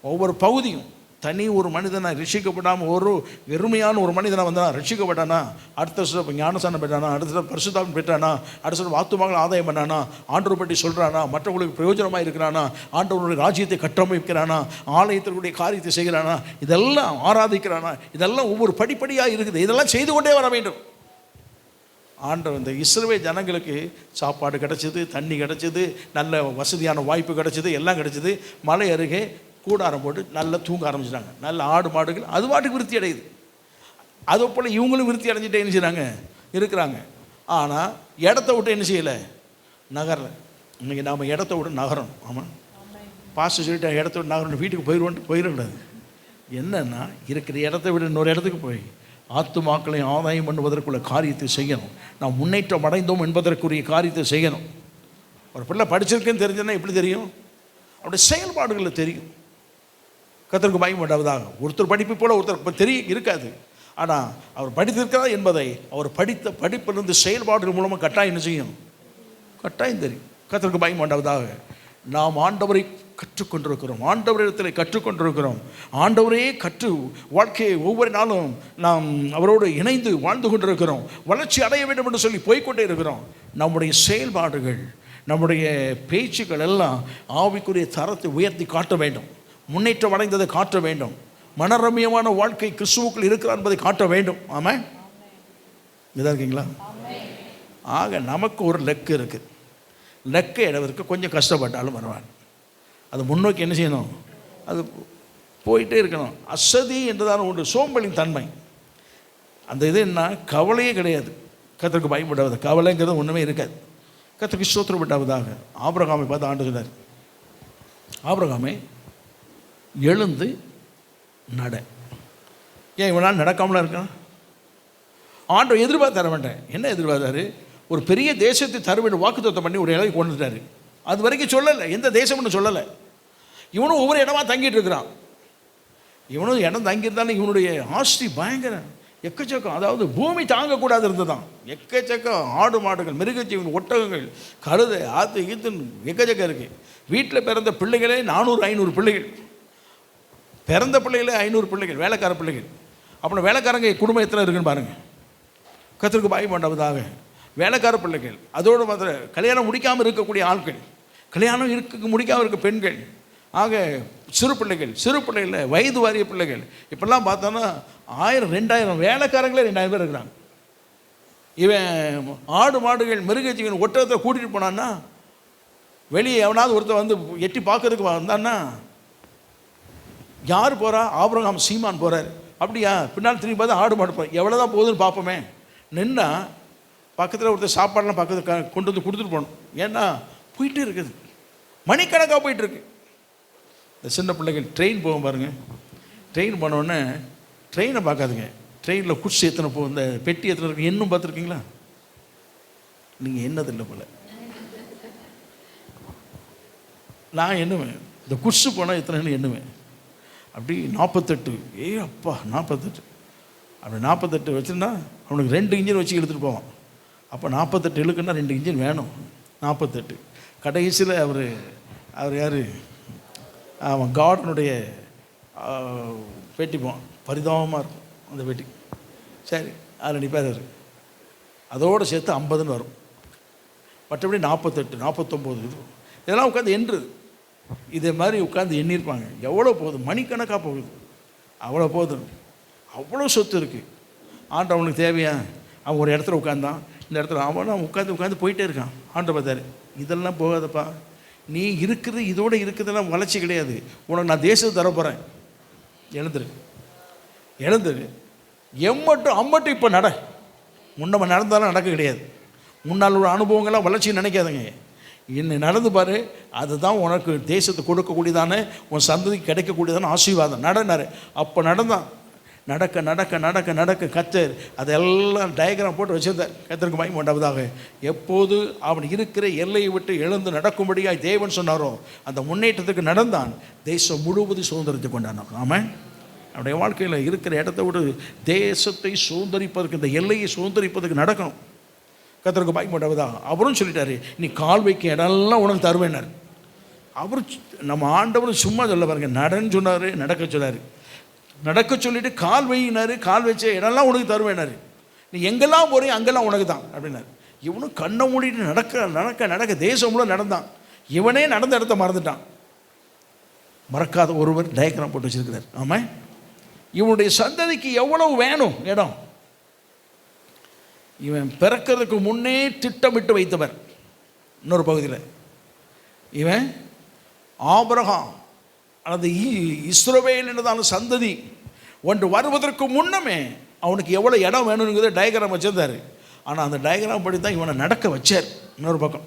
ஒவ்வொரு பகுதியும் தனி ஒரு மனிதனாக ரட்சிக்கப்படாமல் ஒரு வெறுமையான ஒரு மனிதனாக வந்தானா ரட்சிக்கப்பட்டானா, அடுத்த சில ஞானசானம் பெற்றானா, அடுத்த பரிசுத்தாவின் பெற்றானா, அடுத்த சில ஆத்துமக்கள் ஆதாயம் பண்ணானா, ஆண்டவர் பற்றி சொல்கிறானா, மற்றவங்களுக்கு பிரயோஜனமாக இருக்கிறானா, ஆண்டவருடைய ராஜ்யத்தை கட்டமைக்கிறானா, ஆலயத்திற்குரிய காரியத்தை செய்கிறானா, இதெல்லாம் ஆராதிக்கிறானா, இதெல்லாம் ஒவ்வொரு படிப்படியாக இருக்குது. இதெல்லாம் செய்து கொண்டே வர வேண்டும். ஆண்டவர் இந்த இஸ்ரவேல் ஜனங்களுக்கு சாப்பாடு கிடச்சிது, தண்ணி கிடச்சிது, நல்ல வசதியான வாய்ப்பு கிடச்சிது, எல்லாம் கிடச்சிது. மலை அருகே கூடாரம் போட்டு நல்லா தூங்க ஆரம்பிச்சிட்டாங்க. நல்ல ஆடு மாடுகள் அது பாட்டுக்கு விருத்தி அடையுது. அதே போல் இவங்களும் விருத்தி அடைஞ்சிட்டே என்ன செய்கிறாங்க இருக்கிறாங்க. ஆனால் இடத்த விட்டு என்ன செய்யலை, நகரல. இன்றைக்கி நாம் இடத்த விட்டு நகரணும். ஆமாம், பாஸ்டர் சொல்லிட்டு இடத்த விட்டு நகரணும், வீட்டுக்கு போயிடக்கூடாது. என்னென்னா இருக்கிற இடத்த விட இன்னொரு இடத்துக்கு போய் ஆத்துமாக்களை ஆதாயம் பண்ணுவதற்குள்ள காரியத்தை செய்யணும். நாம் முன்னேற்றம் அடைந்தோம் என்பதற்குரிய காரியத்தை செய்யணும். ஒரு பிள்ளை படிச்சிருக்குன்னு தெரிஞ்சதுன்னா எப்படி தெரியும்? அவருடைய செயல்பாடுகளில் தெரியும். கர்த்தருக்கு மகிமை உண்டாவதாக. ஒருத்தர் படிப்பு போல் ஒருத்தர் இருக்காது. ஆனால் அவர் படித்திருக்கிறார் என்பதை அவர் படித்த படிப்பிலிருந்து செயல்பாடுகள் மூலமாக கட்டாயம் என்ன செய்யும்? கட்டாயம் தெரியும். கர்த்தருக்கு மகிமை உண்டாவதாக. நாம் ஆண்டவரை கற்றுக்கொண்டிருக்கிறோம், ஆண்டவரிடத்தில் கற்றுக்கொண்டிருக்கிறோம். ஆண்டவரே வாழ்க்கையை ஒவ்வொரு நாளும் நாம் அவரோடு இணைந்து வாழ்ந்து கொண்டிருக்கிறோம். வளர்ச்சி அடைய வேண்டும் என்று சொல்லி போய்கொண்டே இருக்கிறோம். நம்முடைய செயல்பாடுகள் நம்முடைய பேச்சுக்கள் எல்லாம் ஆவிக்குரிய தரத்தை உயர்த்தி காட்ட வேண்டும், முன்னேற்றம் அடைந்ததை காட்ட வேண்டும், மனரம்யமான வாழ்க்கை கிறிஸ்துவுக்குள் இருக்கிறார் என்பதை காட்ட வேண்டும். ஆமாம், இதாக இருக்கீங்களா? ஆக நமக்கு ஒரு லெக்கு இருக்குது. லெக்கை இடவருக்கு கொஞ்சம் கஷ்டப்பட்டாலும் பரவாயில்ல, அது முன்னோக்கி என்ன செய்யணும், அது போயிட்டே இருக்கணும். அசதி என்றதான ஒன்று சோம்பலின் தன்மை. அந்த இது என்ன, கவலையே கிடையாது. கர்த்தருக்கு பயப்படாத, கவலைங்கிறது ஒன்றுமே இருக்காது. கர்த்தருக்கு ஸ்தோத்திரப்பட்டாவதாக. ஆபிரகாமை பார்த்து ஆண்டு சொன்னார், ஆபிரகாமே எழுந்து நட. ஏன் இவனால் நடக்காமலாம் இருக்கான்? ஆண்டவர் எதிர்பார்த்து தர மாட்டேன். என்ன எதிர்பார்த்தாரு? ஒரு பெரிய தேசத்தை தருவேன் வாக்குத்தத்தம் பண்ணி ஒரு இலைக்கு கொண்டு வந்துட்டாரு. அது வரைக்கும் சொல்லலை, எந்த தேசம்னு சொல்லலை. இவனும் ஒவ்வொரு இடமா தங்கிட்டு இருக்கிறான். இவனும் இடம் தங்கியிருந்தாலும் இவனுடைய ஆஸ்தி பயங்கர எக்கச்சக்கம், அதாவது பூமி தாங்கக்கூடாது இருந்ததான். எக்கச்சக்கம் ஆடு மாடுகள், மிருகஜீவன், ஒட்டகங்கள், கழுதை, ஆத்து ஈத்துன்னு எக்கச்சக்கம் இருக்குது. வீட்டில் பிறந்த பிள்ளைகளே 400-500 பிள்ளைகள், பிறந்த பிள்ளைகளே 500 பிள்ளைகள், வேலைக்கார பிள்ளைகள். அப்புறம் வேலைக்காரங்க குடும்பம் எத்தனை இருக்குன்னு பாருங்கள். கர்த்தருக்கு பயப்படாததாக வேலைக்கார பிள்ளைகள், அதோடு மாத்திரம் கல்யாணம் முடிக்காமல் இருக்கக்கூடிய ஆட்கள், கல்யாணம் முடிக்காமல் இருக்க பெண்கள், ஆக சிறு பிள்ளைகள் வயது வாரிய பிள்ளைகள். இப்போல்லாம் பார்த்தோன்னா 1000-2000 வேலைக்காரங்களே 2000 பேர் இருக்கிறாங்க. இவன் ஆடு மாடுகள் மிருகஜீவன் ஒட்டகத்தை கூட்டிகிட்டு போனான்னா, வெளியே எவனாவது ஒருத்தர் வந்து எட்டி பார்க்கறதுக்கு வந்தான்னா, யார் போகிறா? ஆபிரகாம் சீமான் போகிறார். அப்படியா? பின்னால் திரும்பி பார்த்தா ஆடு மாடு போகிறேன், எவ்வளோ தான் போகுதுன்னு பார்ப்போமே. நின்னா பக்கத்தில் ஒருத்தர் சாப்பாடெலாம் பக்கத்தில் கொண்டு வந்து கொடுத்துட்டு போகணும். ஏன்னா போயிட்டே இருக்குது, மணிக்கணக்காக போயிட்டுருக்கு. இந்த சின்ன பிள்ளைகள் ட்ரெயின் போகும் பாருங்கள், ட்ரெயின் போனோடனே ட்ரெயினை பார்க்காதுங்க, ட்ரெயினில் குர்சி எத்தனை போகும், இந்த பெட்டி எத்தனை இருக்கு இன்னும் பார்த்துருக்கீங்களா? நீங்கள் என்னதில்லை போல். நான் எண்ணுவேன், இந்த குர்ஸு போனால் எத்தனைன்னு எண்ணுவேன். அப்படி 48, அப்பா 48, அப்படி 48 வச்சுருந்தா அவனுக்கு 2 இன்ஜின் வச்சு இழுத்துட்டு போவான். அப்போ 48 இழுக்குன்னா 2 இன்ஜின் வேணும். 48 கடைசியில் அவர் யார், அவன் கார்டனுடைய பெட்டிப்போம், பரிதாபமாக இருக்கும் அந்த பெட்டி. சரி, அதில் நிற்பார். அதோடு சேர்த்து 50ன்னு வரும். மற்றபடி 48, 49 இது இதெல்லாம் உட்காந்து எண்ணுறது. இதே மாதிரி உட்காந்து எண்ணியிருப்பாங்க. எவ்வளோ போகுது, மணிக்கணக்காக போகுது, அவ்வளோ போதும், அவ்வளோ சொத்து இருக்குது. ஆண்டவன் அவனுக்கு தேவையா? அவன் ஒரு இடத்துல உட்காந்தான், இந்த இடத்துல அவனும் உட்காந்து போயிட்டே இருக்கான். ஆண்டவர் பார்த்தாரு, இதெல்லாம் போகாதப்பா, நீ இருக்கிறது இதோடு இருக்கிறதெல்லாம் வளர்ச்சி கிடையாது, உனக்கு நான் தேசத்தை தரப்போகிறேன், எழுந்துரு அம்மட்டும் இப்போ நட. முன்ன நடந்தாலும் நடக்க கிடையாது. முன்னால் உள்ள அனுபவங்கள்லாம் வளர்ச்சி நினைக்காதுங்க. இன்னும் நடந்து பாரு, அதுதான் உனக்கு தேசத்தை கொடுக்கக்கூடியதானே, உன் சந்ததிக்கு கிடைக்கக்கூடியதான ஆசீர்வாதம். நடனாரு. அப்போ நடந்தான். நடக்க நடக்க நடக்க நடக்க கத்தர் அதெல்லாம் டயக்ராம் போட்டு வச்சிருந்தார். கத்தருக்கு மகிமை உண்டாவதாக. எப்போது அவன் இருக்கிற எல்லையை விட்டு எழுந்து நடக்கும்படியாக தேவன் சொன்னாரோ அந்த முன்னேற்றத்துக்கு நடந்தான். தேசம் முழுவதும் சுதந்திரத்தை கொண்டான். ஆமாம், அவனுடைய வாழ்க்கையில் இருக்கிற இடத்த விட்டு தேசத்தை சுதந்திரிப்பதற்கு, இந்த எல்லையை சுதந்திரிப்பதற்கு நடக்கணும். கத்தருக்கு மகிமை உண்டாவதாக. அவரும் சொல்லிட்டாரு, நீ கால் வைக்க இடம்லாம் உனக்கு தருவேனார். அவர் நம்ம ஆண்டவரும் சும்மா சொல்ல பாருங்க, நடன்னு சொன்னார், நடக்க சொன்னார். நடக்க சொல்லிவிட்டு கால் வையினார், கால் வச்ச இடம்லாம் உனக்கு தருவேனார். நீ எங்கெல்லாம் போகிறீங்க அங்கெல்லாம் உனக்கு தான் அப்படின்னாரு. இவனும் கண்ணை மூடிட்டு நடக்க நடக்க நடக்க தேசம் முழு நடந்தான். இவனே நடந்த இடத்த மறந்துட்டான். மறக்காத ஒருவர் டயக்ராம் போட்டு வச்சிருக்கிறார். ஆமாம், இவனுடைய சந்ததிக்கு எவ்வளவு வேணும் இடம். இவன் பிறக்கிறதுக்கு முன்னே திட்டமிட்டு வைத்தவர். இன்னொரு பகுதியில் இவன் ஆபிரகாம் அல்லது இஸ்ரவேல் என்றதான சந்ததி ஒன்று வருவதற்கு முன்னமே அவனுக்கு எவ்வளோ இடம் வேணுங்கிறத டயக்ராம் வச்சிருந்தார். ஆனால் அந்த டயக்ராம் படி தான் இவனை நடக்க வச்சார். இன்னொரு பக்கம்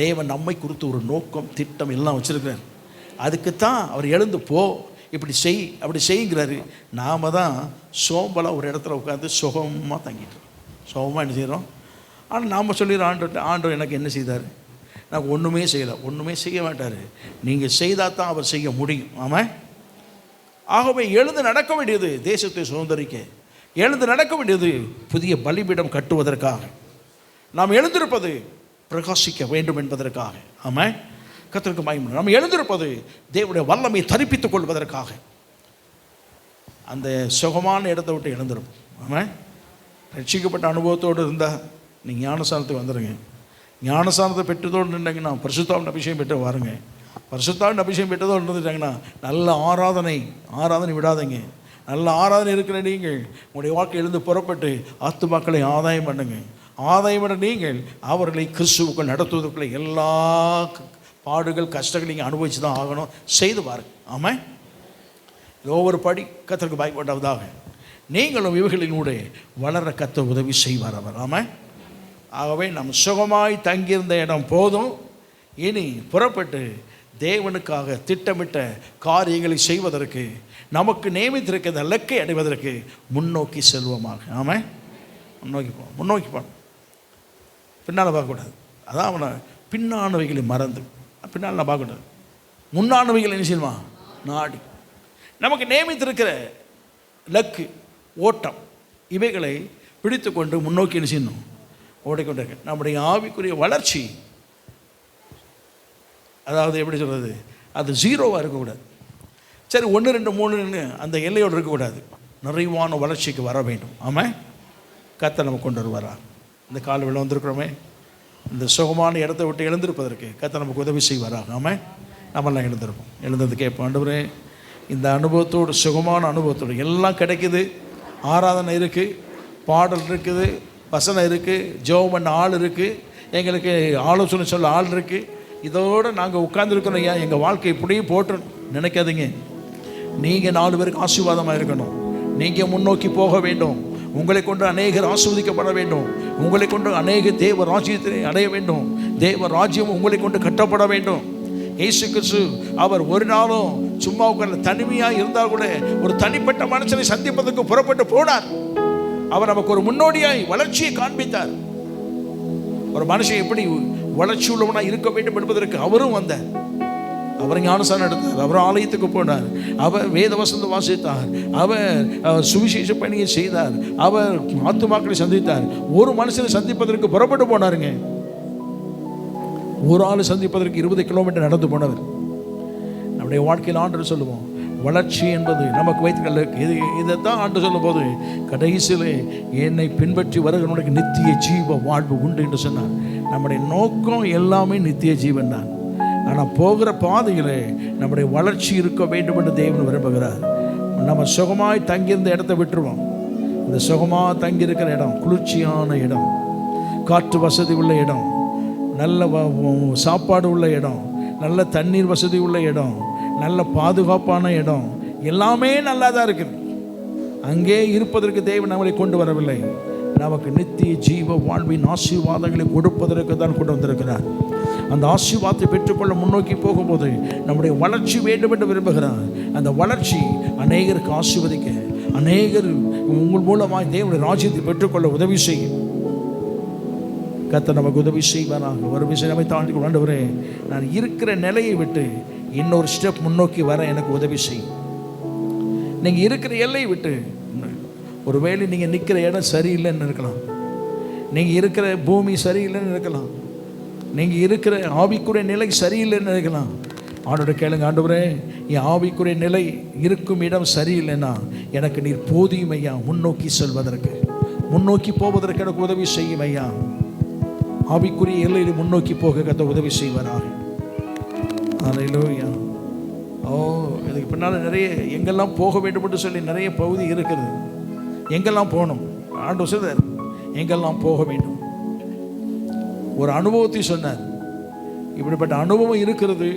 தேவன் நம்மை குறித்து ஒரு நோக்கம் திட்டம் எல்லாம் வச்சுருக்கிறார். அதுக்குத்தான் அவர் எழுந்து போ, இப்படி செய், அப்படி செய்யுங்கிறாரு. நாம் தான் சோம்பலாக ஒரு இடத்துல உட்காந்து சுகமாக தங்கிட்டோம், சுகமாக என்ன செய்கிறோம். ஆனால் நாம் சொல்லிடுறோம், ஆண்டவர் எனக்கு என்ன செய்தார், நான் ஒன்றுமே செய்யலை. ஒன்றுமே செய்ய மாட்டார். நீங்கள் செய்தால் தான் அவர் செய்ய முடியும். ஆமாம், ஆகவே எழுந்து நடக்க வேண்டியது தேசத்தை சுதந்திரிக்க, எழுந்து நடக்க வேண்டியது புதிய பலிபீடம் கட்டுவதற்காக. நாம் எழுந்திருப்பது பிரகாசிக்க வேண்டும் என்பதற்காக. ஆமாம், கர்த்தருக்கு மகிமை. நாம் எழுந்திருப்பது தேவனுடைய வல்லமையை தரிப்பித்துக் கொள்வதற்காக. அந்த சுகமான இடத்தை விட்டு எழுந்திருப்போம். ஆமாம், ரட்சிக்கப்பட்ட அனுபவத்தோடு இருந்தால் நீங்கள் ஞானஸ்தானத்துக்கு வந்துடுங்க. ஞானஸ்தானத்தை பெற்றதோடு நின்றாங்கன்னா பரிசுத்தாவின் அபிஷேகம் பெற்று வாருங்க. பரிசுத்தாவின் அபிஷேகம் பெற்றதோடு இருந்துட்டாங்கன்னா நல்ல ஆராதனை விடாதீங்க. நல்ல ஆராதனை இருக்கிற நீங்கள் உங்களுடைய வாழ்க்கை எழுந்து புறப்பட்டு ஆத்துமாக்களை ஆதாயம் பண்ணுங்க. ஆதாயம் பண்ண நீங்கள் அவர்களை கிறிஸ்துவுக்குள் நடத்துவதற்குள்ள எல்லா பாடுகள் கஷ்டங்கள் நீங்கள் அனுபவித்து தான் ஆகணும். செய்து பாருங்க. ஆமாம், ஒவ்வொரு படி கர்த்தருக்கு பயப்பட்டதாக நீங்களும் இவைகளினூடே வளர கர்த்தர் உதவி செய்வார் அவர். ஆமாம். ஆகவே நம் சுகமாய் தங்கியிருந்த இடம் போதும். இனி புறப்பட்டு தேவனுக்காக திட்டமிட்ட காரியங்களை செய்வதற்கு, நமக்கு நியமித்திருக்கிற இலக்கை அடைவதற்கு முன்னோக்கி செல்வோமாக. ஆமாம், முன்னோக்கி போகணும். பின்னால் பார்க்கக்கூடாது. அதான் அவனை பின்னானவைகளை மறந்து பின்னால் நான் பார்க்கக்கூடாது. முன்னானவைகளை என்ன செய்யுமா நாடி நமக்கு நியமித்திருக்கிற இலக்கு, ஓட்டம், இவைகளை பிடித்து கொண்டு முன்னோக்கி என்ன செய்யணும், ஓடிக்கொண்டிருக்க. நம்முடைய ஆவிக்குரிய வளர்ச்சி, அதாவது எப்படி சொல்கிறது, அது ஜீரோவாக இருக்கக்கூடாது. சரி 1 2 3 அந்த எல்லையோடு இருக்கக்கூடாது. நிறைவான வளர்ச்சிக்கு வர வேண்டும். ஆமாம், கர்த்தர் நம்ம கொண்டு வருவாரா? இந்த காலவில் வந்திருக்கிறோமே, இந்த சுகமான இடத்தை விட்டு எழுந்திருப்பதற்கு கர்த்தர் நமக்கு உதவி செய்வாரா? ஆமாம், நம்மெல்லாம் எழுந்திருப்போம். எழுந்தது கேட்போம், ஆண்டவரே இந்த அனுபவத்தோடு, சுகமான அனுபவத்தோடு எல்லாம் கிடைக்குது. ஆராதனை இருக்குது, பாடல் இருக்குது, வசனம் இருக்குது, ஜெபம் பண்ண ஆள் இருக்குது, எங்களுக்கு ஆலோசனை சொல்ல ஆள் இருக்குது. இதோடு நாங்கள் உட்கார்ந்துருக்கணும். ஐயா எங்கள் வாழ்க்கை இப்படியே போட்டுரும் நினைக்காதீங்க. நீங்கள் 4 பேருக்கு ஆசீர்வாதமாக இருக்கணும். நீங்கள் முன்னோக்கி போக வேண்டும். உங்களை கொண்டு அநேகர் ஆசீர்வதிக்கப்பட வேண்டும். உங்களை கொண்டு அநேக தேவ ராஜ்யத்தை அடைய வேண்டும். தேவ ராஜ்யம் உங்களை கொண்டு கட்டப்பட வேண்டும். இயேசு கிறிஸ்து அவர் ஒரு நாளும் சும்மா உட்கார்ந்து தனிமையாக இருந்தால் கூட ஒரு தனிப்பட்ட மனுஷனை சந்திப்பதற்கு புறப்பட்டு போனார். அவர் நமக்கு ஒரு முன்னோடியாய் வளர்ச்சியை காண்பித்தார். ஒரு மனுஷன் எப்படி வளர்ச்சி உள்ளவனாக இருக்க வேண்டும் என்பதற்கு அவரும் வந்தார். அவர் ஞானஸ்நானம் எடுத்தார், அவர் ஆலயத்துக்கு போனார், அவர் வேத வசனம் வாசித்தார், அவர் சுவிசேஷ பணியை செய்தார், அவர் ஆத்துமாக்களை சந்தித்தார். ஒரு மனுஷனை சந்திப்பதற்கு புறப்பட்டு போனாருங்க. ஒரு ஆள் சந்திப்பதற்கு 20 கிலோமீட்டர் நடந்து போனவர். நம்முடைய வாழ்க்கையில் ஆண்டு சொல்லுவோம், வளர்ச்சி என்பது நமக்கு வைத்துக்கொள்ள. இதைத்தான் ஆண்டு சொல்லும் போது கடைசியில் என்னை பின்பற்றி வருகிறவனுக்கு நித்திய ஜீவ வாழ்வு உண்டு என்று சொன்னார். நம்முடைய நோக்கம் எல்லாமே நித்திய ஜீவன் தான். ஆனால் போகிற பாதையில் நம்முடைய வளர்ச்சி இருக்க வேண்டும் என்று தேவன் விரும்புகிறார். நம்ம சுகமாய் தங்கியிருந்த இடத்த விட்டுருவோம். இந்த சுகமாக தங்கியிருக்கிற இடம் குளிர்ச்சியான இடம், காற்று வசதி உள்ள இடம், நல்ல சாப்பாடு உள்ள இடம், நல்ல தண்ணீர் வசதி உள்ள இடம், நல்ல பாதுகாப்பான இடம், எல்லாமே நல்லா தான் இருக்குது. அங்கே இருப்பதற்கு தேவன் நம்மளை கொண்டு வரவில்லை. நமக்கு நித்திய ஜீவ வாழ்வின் ஆசீர்வாதங்களை கொடுப்பதற்கு தான் கொண்டு வந்திருக்கிறார். அந்த ஆசீர்வாதத்தை பெற்றுக்கொள்ள முன்னோக்கி போகும்போது நம்முடைய வளர்ச்சி வேண்டும் என்று விரும்புகிறார். அந்த வளர்ச்சி அநேகருக்கு ஆசீர்வதிக்க, அநேகர் உங்கள் மூலமாக தேவனுடைய ராஜ்யத்தை பெற்றுக்கொள்ள உதவி செய்யும். கர்த்தர் நமக்கு உதவி செய்வாராக. ஒரு விஷயம் நம்மை தாண்டி கொண்டவரே, நான் இருக்கிற நிலையை விட்டு இன்னொரு ஸ்டெப் முன்னோக்கி வர எனக்கு உதவி செய்யும். நீங்கள் இருக்கிற எல்லையை விட்டு, ஒருவேளை நீங்கள் நிற்கிற இடம் சரியில்லைன்னு இருக்கலாம், நீங்கள் இருக்கிற பூமி சரியில்லைன்னு இருக்கலாம், நீங்கள் இருக்கிற ஆவிக்குரிய நிலை சரியில்லைன்னு இருக்கலாம். ஆண்டோட கேளுங்க, ஆண்டவரே என் ஆவிக்குரிய நிலை இருக்கும் இடம் சரியில்லைன்னா எனக்கு நீர் போதியும் ஐயா. முன்னோக்கி செல்வதற்கு, முன்னோக்கி போவதற்கு எனக்கு உதவி செய்யும் ஐயா. ஆவிக்குரிய எல்லையில் முன்னோக்கி போக கர்த்தர் உதவி செய்வாராக. அல்லேலூயா. இதுக்கு பின்னால் நிறைய எங்கெல்லாம் போக வேண்டும் என்று சொல்லி நிறைய பகுதி இருக்குது. எங்கெல்லாம் போகணும் ஆண்டவர் சொல்றார், எங்கெல்லாம் போக வேண்டும். ஒரு அனுபவத்தை சொன்னார். இப்படிப்பட்ட அனுபவம் இருக்கிறது,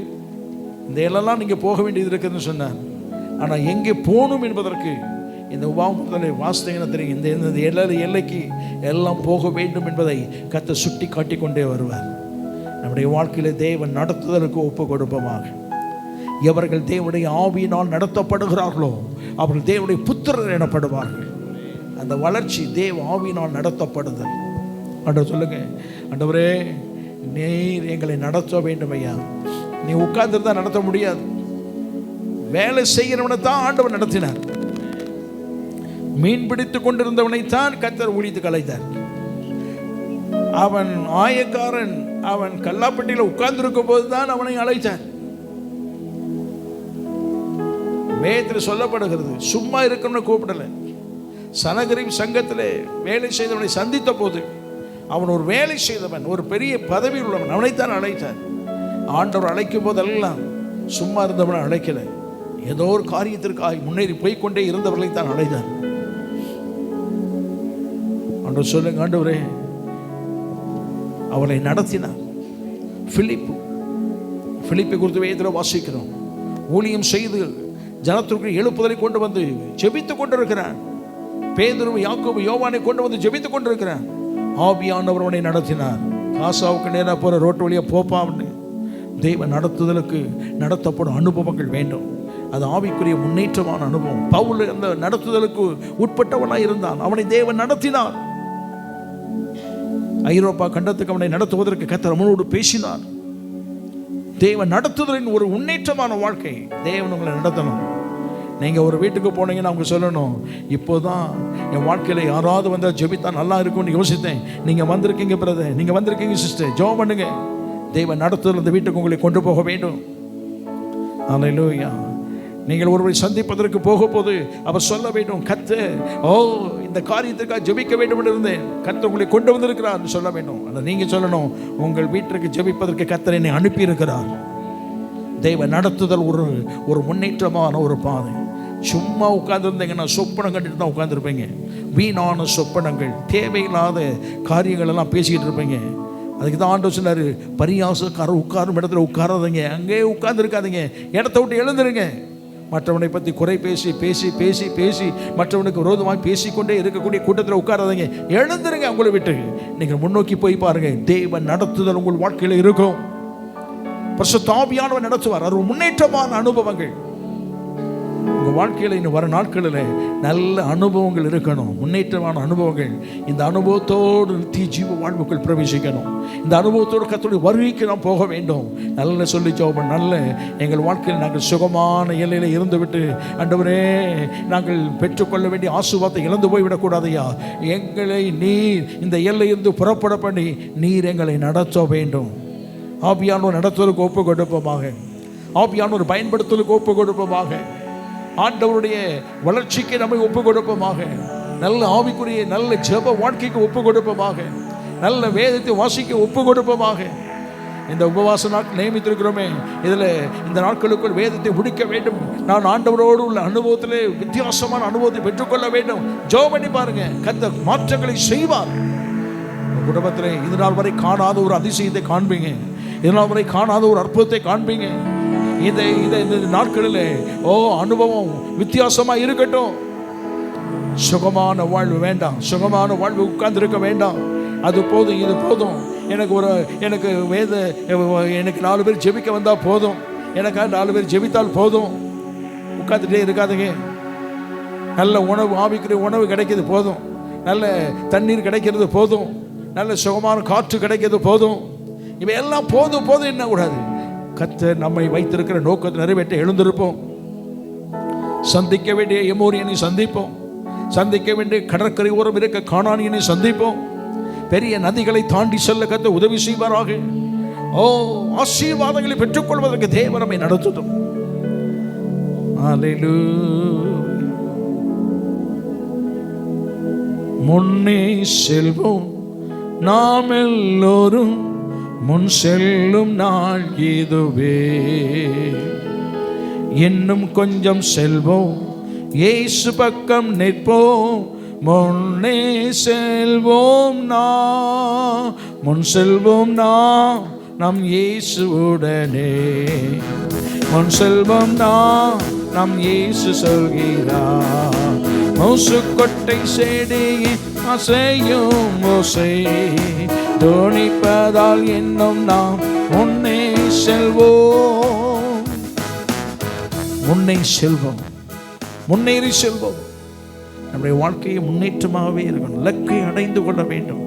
இந்த எல்லாம் நீங்கள் போக வேண்டியது இருக்குதுன்னு சொன்னார். ஆனால் எங்கே போகணும் என்பதற்கு இந்த உபாகமத்திலே வாசித்தீங்கன்னா தெரியும். இந்த எல்லைக்கு எல்லாம் போக வேண்டும் என்பதை கர்த்தர் சுட்டி காட்டி கொண்டே வருவார். நம்முடைய வாழ்க்கையில தேவன் நடத்துதலுக்கு ஒப்பு கொடுப்போமாக. எவர்கள் தேவனுடைய ஆவியினால் நடத்தப்படுகிறார்களோ அவர்கள் தேவனுடைய புத்திரர் எனப்படுவார்கள். அந்த வளர்ச்சி தேவ ஆவியினால் நடத்தப்படுதல். ஆண்டவர் சொல்லுங்க, ஆண்டவரே நீர் எங்களை நடத்த வேண்டும் ஐயா. நீ உட்கார்ந்துருந்தா நடத்த முடியாது. வேலை செய்கிறவனை தான் ஆண்டவர் நடத்தினார். மீன் பிடித்துக் கொண்டிருந்தவனைத்தான் கர்த்தர் ஊழியத்துக்கு அழைத்தார். அவன் ஆயக்காரன், அவன் கல்லாப்பட்டியில் உட்கார்ந்திருக்கும் போதுதான் அவனை அழைத்தார். வேதத்தில் சொல்லப்படுகிறது, சும்மா இருக்கணும்னு கூப்பிடல. சனகரிப் சங்கத்திலே வேலை செய்தவனை சந்தித்த போது அவன் ஒரு வேலை செய்தவன், ஒரு பெரிய பதவியில் உள்ளவன். அவனைத்தான் அழைத்தார். ஆண்டவர் அழைக்கும் போதெல்லாம் சும்மா இருந்தவனை அழைக்கல, ஏதோ ஒரு காரியத்திற்காக முன்னேறி போய்கொண்டே இருந்தவர்களை தான் அழைத்தார். ஆண்டவர் சொல்லுங்க, ஆண்டவரே அவளை நடத்தினார். பிலிப்பை குறித்து வேதத்தில் வாசிக்கிறோம். ஊழியம் செய்து ஜனத்திற்கு எழுப்புதலை கொண்டு வந்து ஜெபித்துக் கொண்டிருக்கிறான். பேதுரு, யாக்கோபு, யோவானை கொண்டு வந்து ஜெபித்துக் கொண்டிருக்கிறான். ஆவியானவர் அவனை நடத்தினார். காசாவுக்கு நேராக போற ரோட்டு வழியா போப்பான்னு தெய்வ நடத்துதலுக்கு நடத்தப்படும் அனுபவங்கள் வேண்டும். அது ஆவிக்குரிய முன்னேற்றமான அனுபவம். பவுல் அந்த நடத்துதலுக்கு உட்பட்டவனாய் இருந்தான். அவனை தேவன் நடத்தினார். ஐரோப்பா கண்டத்துக்கு அவனை நடத்துவதற்கு கர்த்தர் அவனோடு பேசினார். தேவன் நடத்துதலின் ஒரு முன்னேற்றமான வாழ்க்கை. தேவன் உங்களை நடத்தணும். நீங்கள் ஒரு வீட்டுக்கு போனீங்கன்னா அவங்க சொல்லணும், இப்போதான் என் வாழ்க்கையில் யாராவது வந்தால் ஜெபித்தா நல்லா இருக்கும்னு யோசித்தேன். நீங்கள் வந்திருக்கீங்க பிரதர், நீங்கள் வந்திருக்கீங்க சிஸ்டர், ஜெபம் பண்ணுங்க. தேவன் நடத்துதல் அந்த வீட்டுக்கு உங்களை கொண்டு போக வேண்டும். அல்லேலூயா. நீங்கள் ஒருவரை சந்திப்பதற்கு போகும்போது அவர் சொல்ல வேண்டும், கர்த்தர் இந்த காரியத்திற்காக ஜெபிக்க வேண்டும் என்று இருந்தேன், கர்த்தர் உங்களை கொண்டு வந்திருக்கிறார் சொல்ல வேண்டும். அதை நீங்கள் சொல்லணும், உங்கள் வீட்டிற்கு ஜெபிப்பதற்கு கர்த்தர் என்னை அனுப்பி இருக்கிறார். தெய்வ நடத்துதல் ஒரு முன்னேற்றமான ஒரு பாதை. சும்மா உட்கார்ந்துருந்தீங்கன்னா சொப்பனம் கட்டிட்டு தான் உட்கார்ந்துருப்பீங்க. வீணான சொப்பனங்கள், தேவையில்லாத காரியங்கள் எல்லாம் பேசிக்கிட்டு இருப்பீங்க. அதுக்கு தான் ஆண்டவர் சொன்னார், பரியாசக்காரர் உட்காரும் இடத்துல உட்காராதீங்க, அங்கேயே உட்கார்ந்துருக்காதீங்க, இடத்த விட்டு எழுந்துருங்க. மற்றவனை பற்றி குறை பேசி பேசி பேசி பேசி மற்றவனுக்கு விரோதமாக பேசிக்கொண்டே இருக்கக்கூடிய கூட்டத்தில் உட்காராதீங்க, எழுந்துருங்க. உங்களை விட்டு நீங்கள் முன்னோக்கி போய் பாருங்க, தேவன் நடத்துதல் உங்கள் வாழ்க்கையில் இருக்கும். பரிசுத்த ஆவியானவர் நடத்துவார். அது முன்னேற்றமான அனுபவங்கள் உங்கள் வாழ்க்கையில் இன்னும் வர நாட்களில் நல்ல அனுபவங்கள் இருக்கணும், முன்னேற்றமான அனுபவங்கள். இந்த அனுபவத்தோடு நித்திய ஜீவ வாழ்வுக்குள் பிரவேசிக்கணும். இந்த அனுபவத்தோடு கர்த்தருடைய வருகைக்கு நாம் போக வேண்டும். நல்ல சொல்லி ஜெபம், நல்ல எங்கள் வாழ்க்கையில் நாங்கள் சுகமான எல்லையில் இருந்துவிட்டு, ஆண்டவரே நாங்கள் பெற்றுக்கொள்ள வேண்டிய ஆசீர்வாதத்தை இழந்து போய்விடக்கூடாதையா, எங்களை நீர் இந்த எல்லையிலிருந்து புறப்பட பண்ணி நீர் எங்களை நடத்த வேண்டும். ஆவியானோர் நடத்துவதற்கு ஒப்பு கொடுப்போமாக, ஆவியானோர் பயன்படுத்துவதற்கு ஒப்பு கொடுப்போமாக, ஆண்டவருடைய வளர்ச்சிக்கு நம்மை ஒப்பு கொடுப்போமாக, நல்ல ஆவிக்குரிய நல்ல ஜெப வாழ்க்கைக்கு ஒப்பு கொடுப்போமாக, நல்ல வேதத்தை வாசிக்க ஒப்பு கொடுப்போமாக. இந்த உபவாச நாட்கள் நியமித்திருக்கிறோமே, இதில் இந்த நாட்களுக்குள் வேதத்தை முடிக்க வேண்டும். நான் ஆண்டவரோடு உள்ள அனுபவத்திலே வித்தியாசமான அனுபவத்தை பெற்றுக்கொள்ள வேண்டும். ஜெபம் பண்ணி பாருங்க, கர்த்தர் மாற்றங்களை செய்வார். குடும்பத்தில் இது நாள் வரை காணாத ஒரு அதிசயத்தை காண்பீங்க, இதனால் வரை காணாத ஒரு அற்புதத்தை காண்பீங்க. இந்த நாட்களில் அனுபவம் வித்தியாசமா இருக்கட்டும். சுகமான வாழ்வு வேண்டாம், சுகமான வாழ்வு உட்கார்ந்து இருக்க வேண்டாம். அது போதும், இது போதும், எனக்கு எனக்கு 4 பேர் ஜெபிக்க வந்தா போதும், எனக்காக 4 பேர் ஜெபித்தால் போதும். உட்கார்ந்துட்டே இருக்காதுங்க. நல்ல உணவு, ஆவிக்குரிய உணவு கிடைக்கிறது போதும், நல்ல தண்ணீர் கிடைக்கிறது போதும், நல்ல சுகமான காற்று கிடைக்கிறது போதும். இவையெல்லாம் போதும் போதும் என்ன கூடாது. கர்த்தர் நம்மை வைத்திருக்கிற நோக்கத்தை நிறைவேற்ற எழுந்திருப்போம். சந்திக்க வேண்டிய எமோரியனை சந்திப்போம், சந்திக்க வேண்டிய கடற்கரை ஓரம் இருக்க கானானியனை சந்திப்போம். பெரிய நதிகளை தாண்டி செல்ல கர்த்தர் உதவி செய்வாராக. ஆசீர்வாதங்களை பெற்றுக்கொள்வதற்கு தேவன் நம்மை நடத்தும். முன்னே செல்வோம் நாம் எல்லோரும், முன் செல்லும் நாள் இதுவே. இன்னும் கொஞ்சம் செல்வோம், இயேசு பக்கம் நிற்போம். முன்னே செல்வோம் நாம், முன் செல்வோம் நாம் நம் இயேசுவுடனே. முன் செல்வோம் நாம் நம் இயேசு சொல்கிறார். மூசுக்கொட்டை செடியின் அசையும் ஓசை தோணிப்பதால் இன்னும் நாம் முன்னே செல்வோம். முன்னே செல்வோம், முன்னேறி செல்வோம். நம்முடைய வாழ்க்கையை முன்னேற்றமாகவே இருக்கணும். இலக்கை அடைந்து கொள்ள வேண்டும்.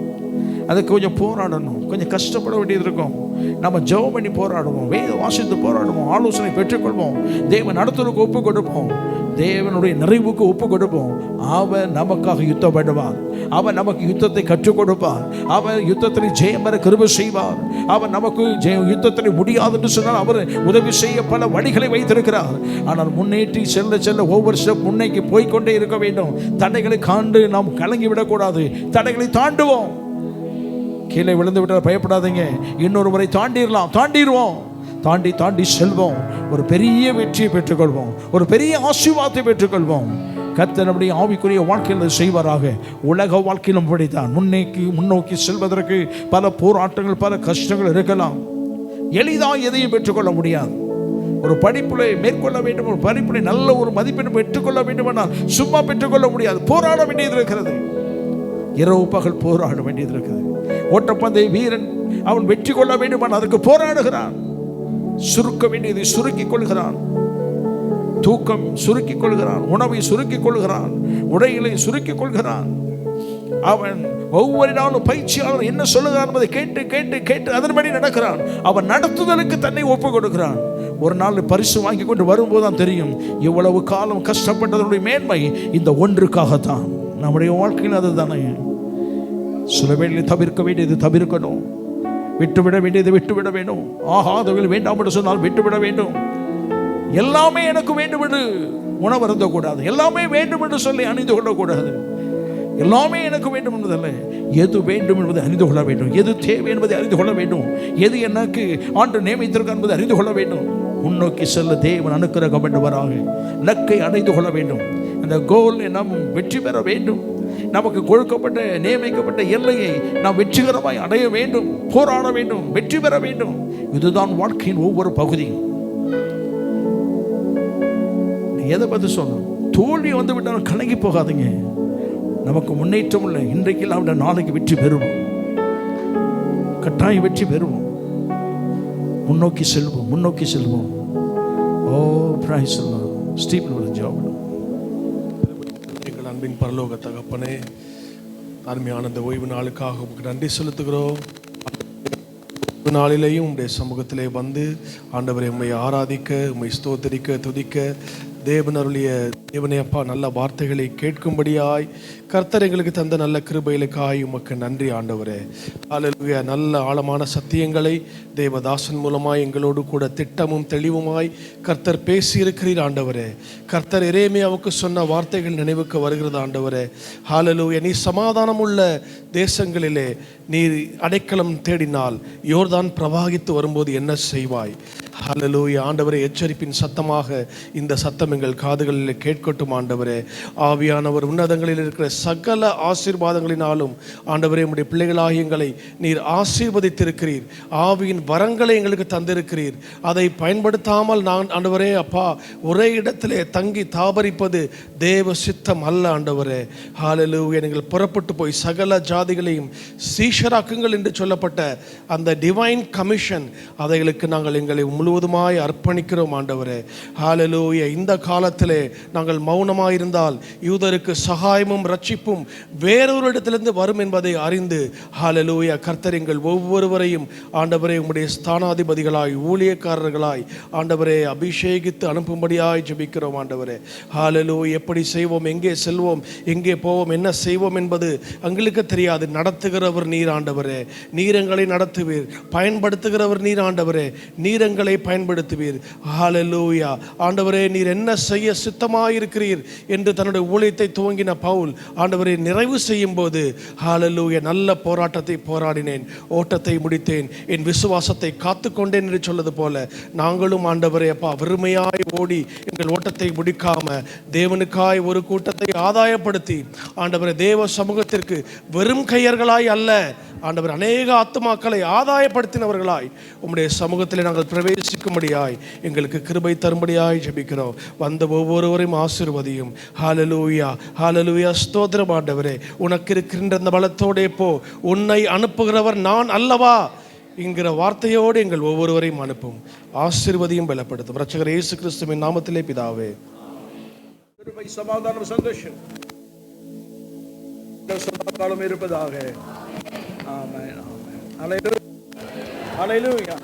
அதுக்கு கொஞ்சம் போராடணும், கொஞ்சம் கஷ்டப்பட வேண்டியது இருக்கும். நம்ம ஜெபம் பண்ணி போராடுவோம், வேத வாசித்து போராடுவோம், ஆலோசனை பெற்றுக்கொள்வோம், தேவன் நடத்துவதற்கு ஒப்பு கொடுப்போம், தேவனுடைய நிறைவுக்கு ஒப்பு கொடுப்போம். அவர் நமக்காக யுத்தம் பண்ணுவார், அவர் நமக்கு யுத்தத்தை கற்றுக் கொடுப்பார், அவர் யுத்தத்தில் ஜெயம் பெற கிருபை செய்வார். அவர் நமக்கு யுத்தத்தில் முடியாது என்று சொன்னால் அவர் உதவி செய்ய பல வழிகளை வைத்திருக்கிறார். ஆனால் முன்னேற்றி செல்ல செல்ல ஒவ்வொரு ஸ்டெப் முன்னேக்கி போய்கொண்டே இருக்க வேண்டும். தடைகளை காண்டு நாம் கலங்கி விடக்கூடாது, தடைகளை தாண்டுவோம். கீழே விழுந்து விட்டால் பயப்படாதீங்க, இன்னொரு முறை தாண்டிடுவோம். தாண்டி செல்வோம். ஒரு பெரிய வெற்றியை பெற்றுக்கொள்வோம், ஒரு பெரிய ஆசீர்வாதத்தை பெற்றுக்கொள்வோம். கர்த்தர் நம்முடைய ஆவிக்குரிய வாழ்க்கையில் செய்வாராக. உலக வாழ்க்கையிலும் படித்தான். முன்னோக்கி செல்வதற்கு பல போராட்டங்கள், பல கஷ்டங்கள் இருக்கலாம். எளிதாக எதையும் பெற்றுக்கொள்ள முடியாது. ஒரு படிப்பில் மேற்கொள்ள வேண்டும், ஒரு படிப்பில் நல்ல ஒரு மதிப்பெண் பெற்றுக்கொள்ள வேண்டுமானால் சும்மா பெற்றுக்கொள்ள முடியாது. போராட வேண்டியது இருக்கிறது. இரவு பகல் போராட வேண்டியது இருக்குது. ஓட்டப்பந்தய வீரன் அவன் வெற்றி கொள்ள வேண்டுமானால் அதற்கு போராடுகிறான். சுருக்க வேண்டியதை சுருக்கிக் கொள்கிறான், தூக்கம் சுருக்கிக் கொள்கிறான், உணவை சுருக்கிக் கொள்கிறான், உடைகளை சுருக்கிக் கொள்கிறான். அவன் ஒவ்வொரு நாளும் பயிற்சியாளர் என்ன சொல்லுகிறான் என்பதை கேட்டு அதன்படி நடக்கிறான். அவன் நடத்துதலுக்கு தன்னை ஒப்புக் கொடுக்கிறான். ஒரு நாள் பரிசு வாங்கி கொண்டு வரும்போது தான் தெரியும் இவ்வளவு காலம் கஷ்டப்பட்டதனுடைய மேன்மை இந்த ஒன்றுக்காகத்தான். நம்முடைய வாழ்க்கையில் அதுதானே. சில வேளையில் தவிர்க்க வேண்டியது தவிர்க்கணும், விட்டுவிட வேண்டியது விட்டுவிட வேண்டும். ஆகாதவர்கள் வேண்டாம் என்று சொன்னால் விட்டுவிட வேண்டும். எல்லாமே எனக்கு வேண்டும் என்று உணவு அருந்தக்கூடாது, எல்லாமே வேண்டும் என்று சொல்லி அணிந்து கொள்ளக்கூடாது. எல்லாமே எனக்கு வேண்டும் என்பதல்ல, எது வேண்டும் என்பதை அறிந்து கொள்ள வேண்டும், எது தேவை என்பதை அறிந்து கொள்ள வேண்டும், எது எனக்கு ஆண்டு நியமித்திருக்க என்பதை அறிந்து கொள்ள வேண்டும். முன்னோக்கி செல்ல தேவன் அனுக்கிரகம் பண்ணுவாராக. இலக்கை அடைந்து கொள்ள வேண்டும். அந்த கோல் நாம் வெற்றி பெற வேண்டும். நமக்கு கொடுக்கப்பட்ட நியமிக்கப்பட்ட எல்லையை நாம் வெற்றிகரமாய் அடைய வேண்டும், போராட வேண்டும், வெற்றி பெற வேண்டும். இதுதான் வாழ்க்கையின் ஒவ்வொரு பகுதியும். எதை பற்றி சொல்லணும்? தோல்வி வந்து விட்டாலும் கலங்கி போகாதீங்க. நமக்கு முன்னேற்றம் இல்லை. இன்றைக்கு இல்லாவிட நாளைக்கு வெற்றி பெறுவோம், கட்டாயம் வெற்றி பெறுவோம். முன்னோக்கி செல்வோம். Oh praise the lord. Stephen Job. எங்கள் அன்பின் பரலோக தகப்பனே, அருமையான இந்த ஓய்வு நாளுக்காக உங்களுக்கு நன்றி செலுத்துகிறோம். நாளிலேயும் உம்முடைய சமூகத்திலே வந்து ஆண்டவரை உம்மை ஆராதிக்க, உம்மை ஸ்தோத்தரிக்க, துதிக்க, தேவனே அப்பா நல்ல வார்த்தைகளை கேட்கும்படியாய் கர்த்தர் எங்களுக்கு தந்த நல்ல கிருபைகளுக்காய் உமக்கு நன்றி ஆண்டவரே. அல்லேலூயா. நல்ல ஆழமான சத்தியங்களை தேவதாசன் மூலமாய் எங்களோடு கூட திட்டமும் தெளிவுமாய் கர்த்தர் பேசியிருக்கிறீர் ஆண்டவரே. கர்த்தர் எரேமியாவுக்கு சொன்ன வார்த்தைகள் நினைவுக்கு வருகிறது ஆண்டவரே. அல்லேலூயா. நீ சமாதானம் உள்ள தேசங்களிலே நீர் அடைக்கலம் தேடினால் யோர்தான் பிரவாகித்து வரும்போது என்ன செய்வாய்? அல்லேலூயா. ஆண்டவரே, எச்சரிப்பின் சத்தமாக இந்த சத்தம் எங்கள் காதுகளில் கேட்கட்டும் ஆண்டவரே. ஆவியானவர் உன்னதங்களில் இருக்கிற சகல ஆசீர்வாதங்களினாலும் ஆண்டவரே உம்முடைய பிள்ளைகளாகிய எங்களை நீர் ஆசீர்வதித்திருக்கிறீர். ஆவியின் வரங்களை எங்களுக்கு தந்திருக்கிறீர். அதை பயன்படுத்தாமல் நான் ஆண்டவரே அப்பா ஒரே இடத்திலே தங்கி தாபரிப்பது தேவ சித்தம் அல்ல ஆண்டவரே. ஹல்லேலூயா. நீங்கள் புறப்பட்டு போய் சகல ஜாதிகளையும் சீஷராக்குங்கள் என்று சொல்லப்பட்ட அந்த டிவைன் கமிஷன், அதைகளுக்கு நாங்கள் எங்களை முழுவதுமாய் அர்ப்பணிக்கிறோம் ஆண்டவரே. ஹல்லேலூயா. இந்த காலத்திலே நாங்கள் மௌனமாக இருந்தால் யூதருக்கு சகாயமும் ரட்சிப்பும் வேறொரு இடத்திலிருந்து வரும் என்பதை அறிந்து ஹல்லேலூயா கர்த்தர் எங்கள் ஒவ்வொருவரையும் ஆண்டவரே உம்முடைய ஸ்தானாதிபதிகளாய் ஊழியக்காரர்களாய் ஆண்டவரே அபிஷேகித்து அனுப்பும்படியாய் ஜெபிக்கிறோம் ஆண்டவரே. ஹல்லேலூயா. எப்படி செய்வோம், எங்கே செல்வோம், எங்கே போவோம், என்ன செய்வோம் என்பது எங்களுக்கு தெரியாது. நடத்துகிறவர் நீர் ஆண்டவரே. நீர் எங்களை நடத்துவீர். பயன்படுத்துகிறவர் நீர் ஆண்டவரே. நீர் எங்களை பயன்படுத்துவீர். ஹல்லேலூயா. ஆண்டவரே, நீர் என்ன செய்ய சித்தமாயிருக்கிறீர் என்று தன்னுடைய ஊழியத்தை துவங்கின பவுல் ஆண்டவரை நிறைவு செய்யும் போது ஹல்லேலூயா நல்ல போராட்டத்தை போராடினேன், ஓட்டத்தை முடித்தேன், என் விசுவாசத்தை காத்துக்கொண்டேன் என்று சொல்வது போல நாங்களும் ஆண்டவரே அப்பா வெறுமையாய் ஓடி எங்கள் ஓட்டத்தை முடிக்காம தேவனுக்காய் ஒரு கூட்டத்தை ஆதாயப்படுத்தி ஆண்டவரே தேவ சமூகத்திற்கு வெறும் கையர்களாய் அல்ல ஆண்டவர் அநேக ஆத்துமாக்களை ஆதாயப்படுத்தினவர்களாய் உம்முடைய சமூகத்தில் நாங்கள் பிரவேசிக்கும்படியாய் எங்களுக்கு கிருபை தரும்படியாய் ஜெபிக்கிறோம். வந்த ஒவ்வொருவரையும் ஆசீர்வதியும். ஹல்லேலூயா. ஹல்லேலூயா. ஸ்தோத்திரம் ஆண்டவரே. உனக்கு இருக்கின்ற அந்த பலத்தோடே போ, உன்னை அனுப்புகிறவர் நான் அல்லவா என்கிற வார்த்தையோடு எங்கள் ஒவ்வொருவரையும் அனுப்பும். ஆசீர்வதியும் பலப்படுத்தும். இரட்சகர் இயேசு கிறிஸ்துவின் நாமத்திலே பிதாவே. கிருபை, சமாதானம், சந்தோஷம் இருப்பதாக. ஆமென். ஆமென். ஹல்லேலூயா. ஹல்லேலூயா.